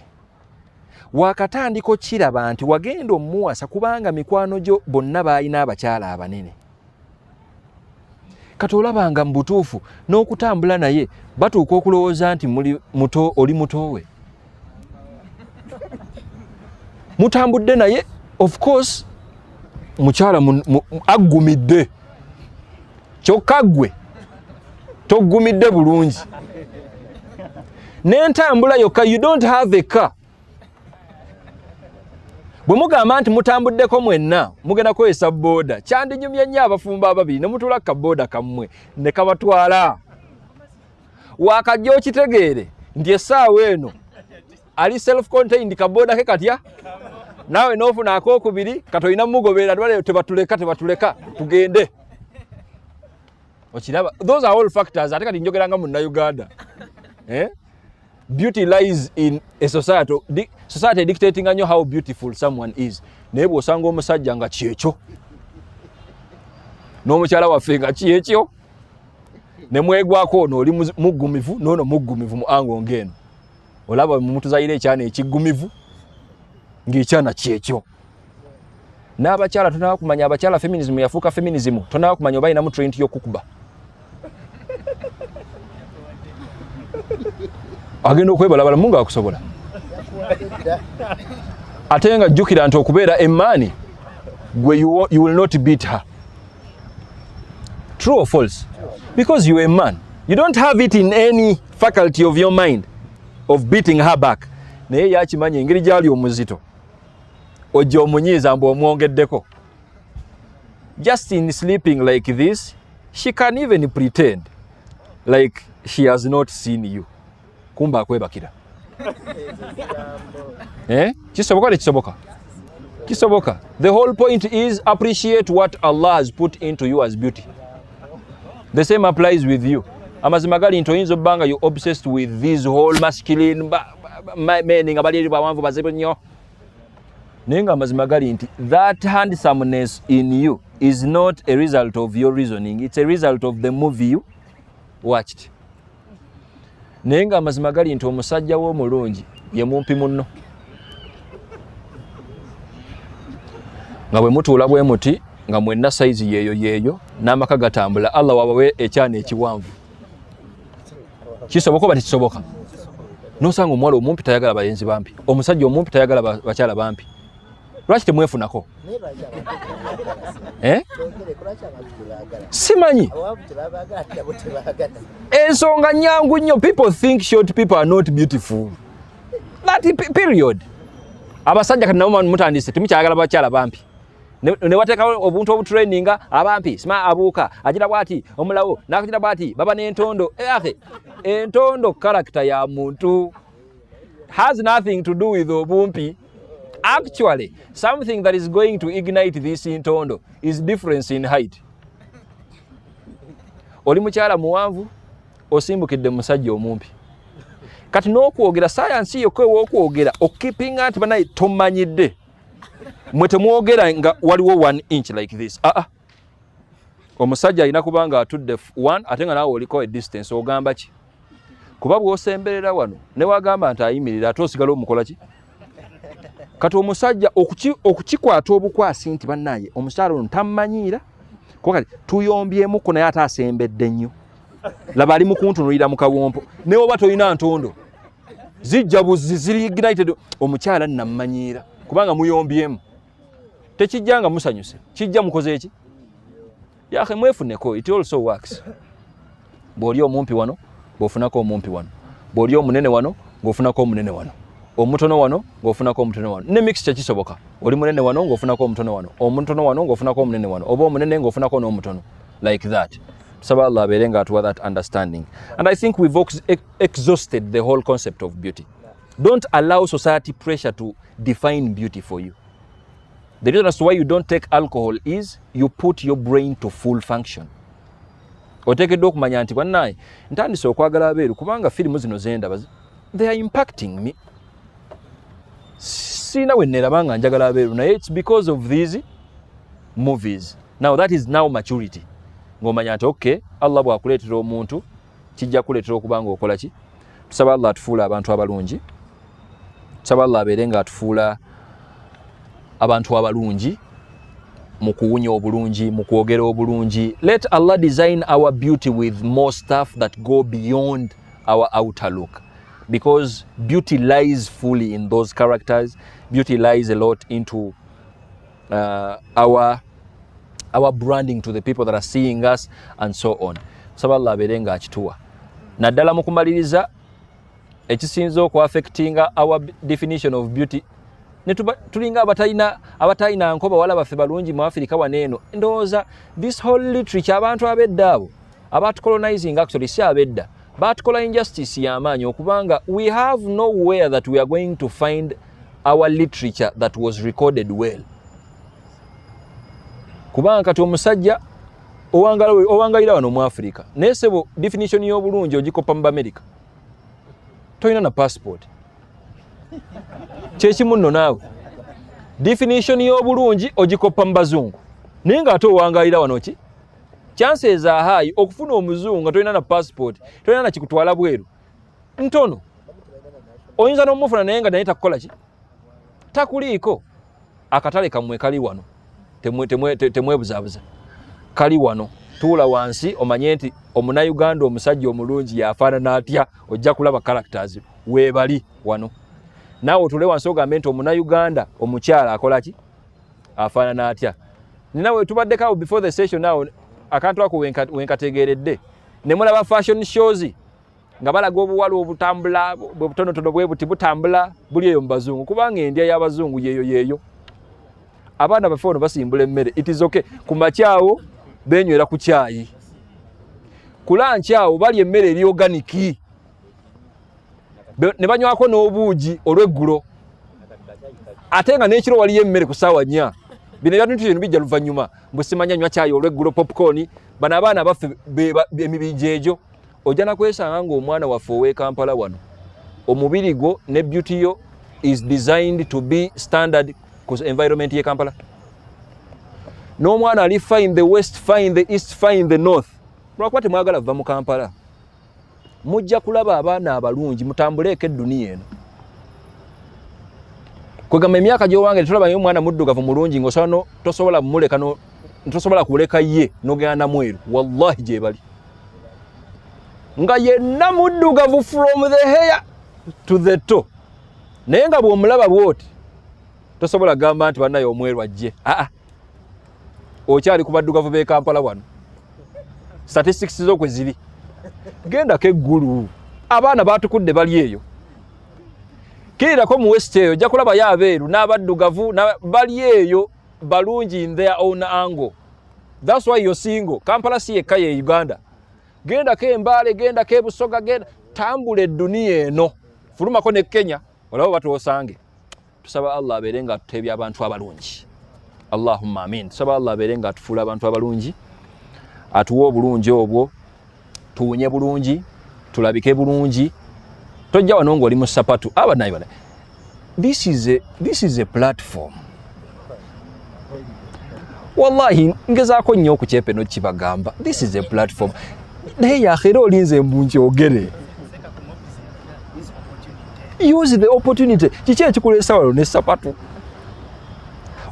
wakatandiko kiraba nti wagenda omuwasa kubanga mikwano gyo bonna balina abakyala abanene kati olabanga mu butuufu n'okutambula naye batuuka okulowooza nti oli mutowe mutambudde naye of course mukyala aggumidde kyokka ggwe toggumidde bulungi n'entambula yokka you don't have a car bwe mugamba nti mutambuddeko mwenna mugenda kwesa booda kyandinyumye nnyo abafumba ababiri ne mutula kabooda kammwe ne kabatwala wakajja okitegeere nti essaawa eno ali self contained kabooda ke katya naawe n'ofuna akookubiri katolina mugoberera twale tebatuleka tugende okiraba. Those are all factors ate kati njogeranga mu Uganda beauty lies in a society dictating on you how beautiful someone is. Naye bw'osanga omusajja nga kyekyo n'omukyala waffe nga kyekyo ne mwegwako ono oli muggumivu n'ono muggumivu mu ango ng'eno olaba mumutuzaire ekyana ekiggumivu ng'ekyana kyekyo. N'abakyala tonaba kumanya abakyala feminism yafuuka feminism tonaba kumanya oba inamu trend y'okukuba agenda okwebalabala mungu akusobola ate nga jjukira nti okubeera emmaani gwe you will not beat her. True or false? Because you are a man you don't have it in any faculty of your mind of beating her back. Naye yakimanya engeri gyali omuzito ojja omunyiiza mbu omwongeddeko. Just in sleeping like this she can even pretend like she has not seen you. Kumba akwebakira. Kisoboka ne kisoboka? Kisoboka. The whole point is appreciate what Allah has put into you as beauty. The same applies with you. Amazima gali nti oyinza obbanga you obsessed with these whole masculine men nga bali bawanvu bazibu nnyo. Naye nga amazima gali nti that handsomeness in you is not a result of your reasoning. It's a result of the movie you watched. Naye nga amazima gali nti omusajja w'omulungi ye mumpi munno. Nga bwe mutuula bwe muti nga mwenna sayizi yeeyo n'amaka gatambula Allah wabawe ekyana ekiwanvu. Kisoboka oba tekisoboka? N'osanga omuwala omumpi tayagala balenzi bampi, omusajja omumpi tayagala bakyala bampi. Lwaki temwefunako? Simanyi. Ensonga nnyangu nnyo. People think short people are not beautiful. That period. Abasajja kati nabo mutandise temukyagala bakyala bampi. Ne wateekawo obuntu obutraininga abampi sima abuuka agira bwati omulawo n'akagira bwati baba n'entondo. Entondo character ya muntu has nothing to do with obumpi. Actually, something that is going to ignite this intondo is difference in height. Oli mukyala muwanvu osimbukidde musajja omumpi. Kati n'okwogera science yo kwe w'okwogera okipinga nti banaye tomanyidde. Mwe temwogera nga waliwo 1 inch like this. Omusajja alina kubanga atudde 1 ate nga naawe oliko a distance ogamba ki? Kuba bw'osemberera wano ne wagamba nti ayimirira ate osigala omukola ki? Kati omusajja okukikwata obukwasi nti bannaye omukyala ono tammanyiira kuba kati tuyombyemukko naye ate asembedde nnyo. Laba ali mu kuntunuulira mu kawompo naye oba tolina ntondo zijja buzzi ziri ignited omukyala nammanyiira kubanga muyombyemu. Tekijja nga musanyuse, kijja mukoze eki? Yahe mwefuneko, it also works. Bw'oli omumpi wano bw'ofunako omumpi wano, bw'oli omunene wano ng'ofunako omunene wano, omutono wano ng'ofunako omutono wano. Ne mixture kisoboka. Oli munene wano ng'ofunako omutono wano, omutono wano ng'ofunako omunene wano, oba omunene ng'ofunako n'omutono. Like that. tusaba Allah aberenga atuwa that understanding. And I think we've exhausted the whole concept of beauty. Don't allow society pressure to define beauty for you. The reason as to why you don't take alcohol is you put your brain to full function. Otekedde okumanya nti bannaye ntandise okwagala abeeru kubanga firimu zino zenda they are impacting me. Sina we nerabanga njagala abeeru naye it's because of these movies. Now that is now maturity. Ngomanya nti okay, Allah bw'akuleetera omuntu kijja kuleetera okubanga okola ki? Tusaba Allah atufuula abantu abalungi. Tusaba Allah abeerenga atufuula abantu abalungi mu kuwunya obulungi, mu kwogera obulungi. Let Allah design our beauty with more stuff that go beyond our outer look. Because beauty lies fully in those characters. Beauty lies a lot into our branding to the people that are seeing us and so on. Tusaba Allah abeerenga akituwa. Naddala mu kumaliriza ekisinza okwaffectinga our definition of beauty tulinga abatayina nkoba wala baffe balungi mu Africa waneeno. Ndowooza this whole literature abantu abedda abo abatucolonizing actually si abedda batukola injustice y'amaanyi okubanga we have nowhere that we are going to find our literature that was recorded well. Kubanga kati omusajja owangalira wano mu Africa naye sebo definition y'obulungi ogikopa mu America toyina na passport. Kyekimu nno naawe definition y'obulungi ogikopa mu bazungu naye ng'ate owangalira wano ki chances are high okufuna omuzungu nga toyina na passport toyina na kikutwala bweru ntono. Oyinza n'omufuna naye nga naye takukola ki takuliiko. Akatale kamwe kali wano temwebuzaabuza kali wano. Tuula wansi omanye nti omunayuganda omusajja omulungi yafaanana atya ojja kulaba characters weebali wano. Naawe otule wansi ogambe nti omunayuganda omukyala akola ki afaanana atya. Ninawe tubaddeko before the session now akantu ako wenkategeeredde ne mulaba fashion shows nga balaga obuwala obutambula butonotono bwe buti butambula buli eyo mu bazungu kubanga endya y'abazungu yeeyo. Abaana baffe ono basimbula emmere it is okay. Ku makyawo benywera ku kyayi, ku lanchi awo bali emmere eri organiki ne banywako n'obuugi olw'eggulo ate nga n'ekiro waliyo emmere ku ssaawa 4. Bino ebintu bino bijja luvannyuma mbusimanya nywa kyayi olw'eggulo popcorn. Bano abaana baffe emibiri egyo ojja nakwesanga ng'omwana waffe ow'e Kampala wano omubiri gwo ne beauty yo is designed to be standard ku environment ye Kampala. N'omwana ali fine the west, fine the east, fine the north. Lwakuba temwagala va mu Kampala. Mujja kulaba abaana abalungi mutambuleeko edduniya eno. Kwegamba emyaka gy'owange tetulaba omwana muddugavu mulungi ng'osano tosobola muleka no tosobola kuleka ye n'ogenda mweru. Wallahi gye bali. Nga yenna muddugavu from the hair to the toe. Naye nga bw'omulaba bw'oti tosobola gamba nti bannaye omweru ajje. Okyali ku baddugavu b'e Kampala wano. Statistics zo kwe ziri. Genda keggulu. Abaana batukudde bali eyo. Kirirako mu west eyo ojja kulaba y'abeeru n'abaddugavu bali eyo balungi in their own angle. That's why you're single. Kampala si yekka ye Uganda. Genda ke Mbale, genda ke Busoga, genda tambula edduniya eno. Fulumako ne Kenya olaba batuosange. Tusaba Allah abeerenga atutebya abantu abalungi. Allahumma amin. Tusaba Allah abeerenga atufuula abantu abalungi. Atuwa obulungi obwo. Tuwunye bulungi. Tulabike bulungi. Tojja wano ng'oli mu sapatu. Abanayi bana. This is a platform. Wallahi ngezaako nnyo okukyepe n'okibagamba. This is a platform. Naye yakhera olinze embungi ogere. Use the opportunity. Kiki ekikuleesa wano ne sapatu?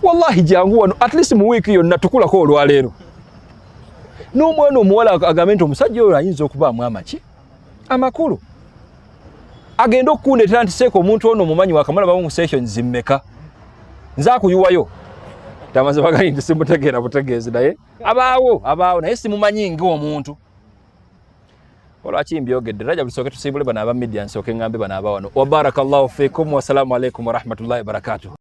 Wallahi jangu wano at least mu week yonna tukulako olwaleero. N'omwana omuwala agambe nti omusajja oyo ayinza okubaamu amaki amakulu. Agenda okukundeetera nti seeko omuntu ono omumanyi wakamulabamu mu sessions zimmeka. Nze akuyuwayo. Tamaze bagali nti simutegeera butegeezi naye abaawo naye simumanyi ng'omuntu. Olwaki mbyogedde Rajab tusooke tusiibule bano aba media nsooke ngambe bano aba wano. Wa barakallahu fiikum wa salaamu alaikum wa rahmatullahi wa barakatuh.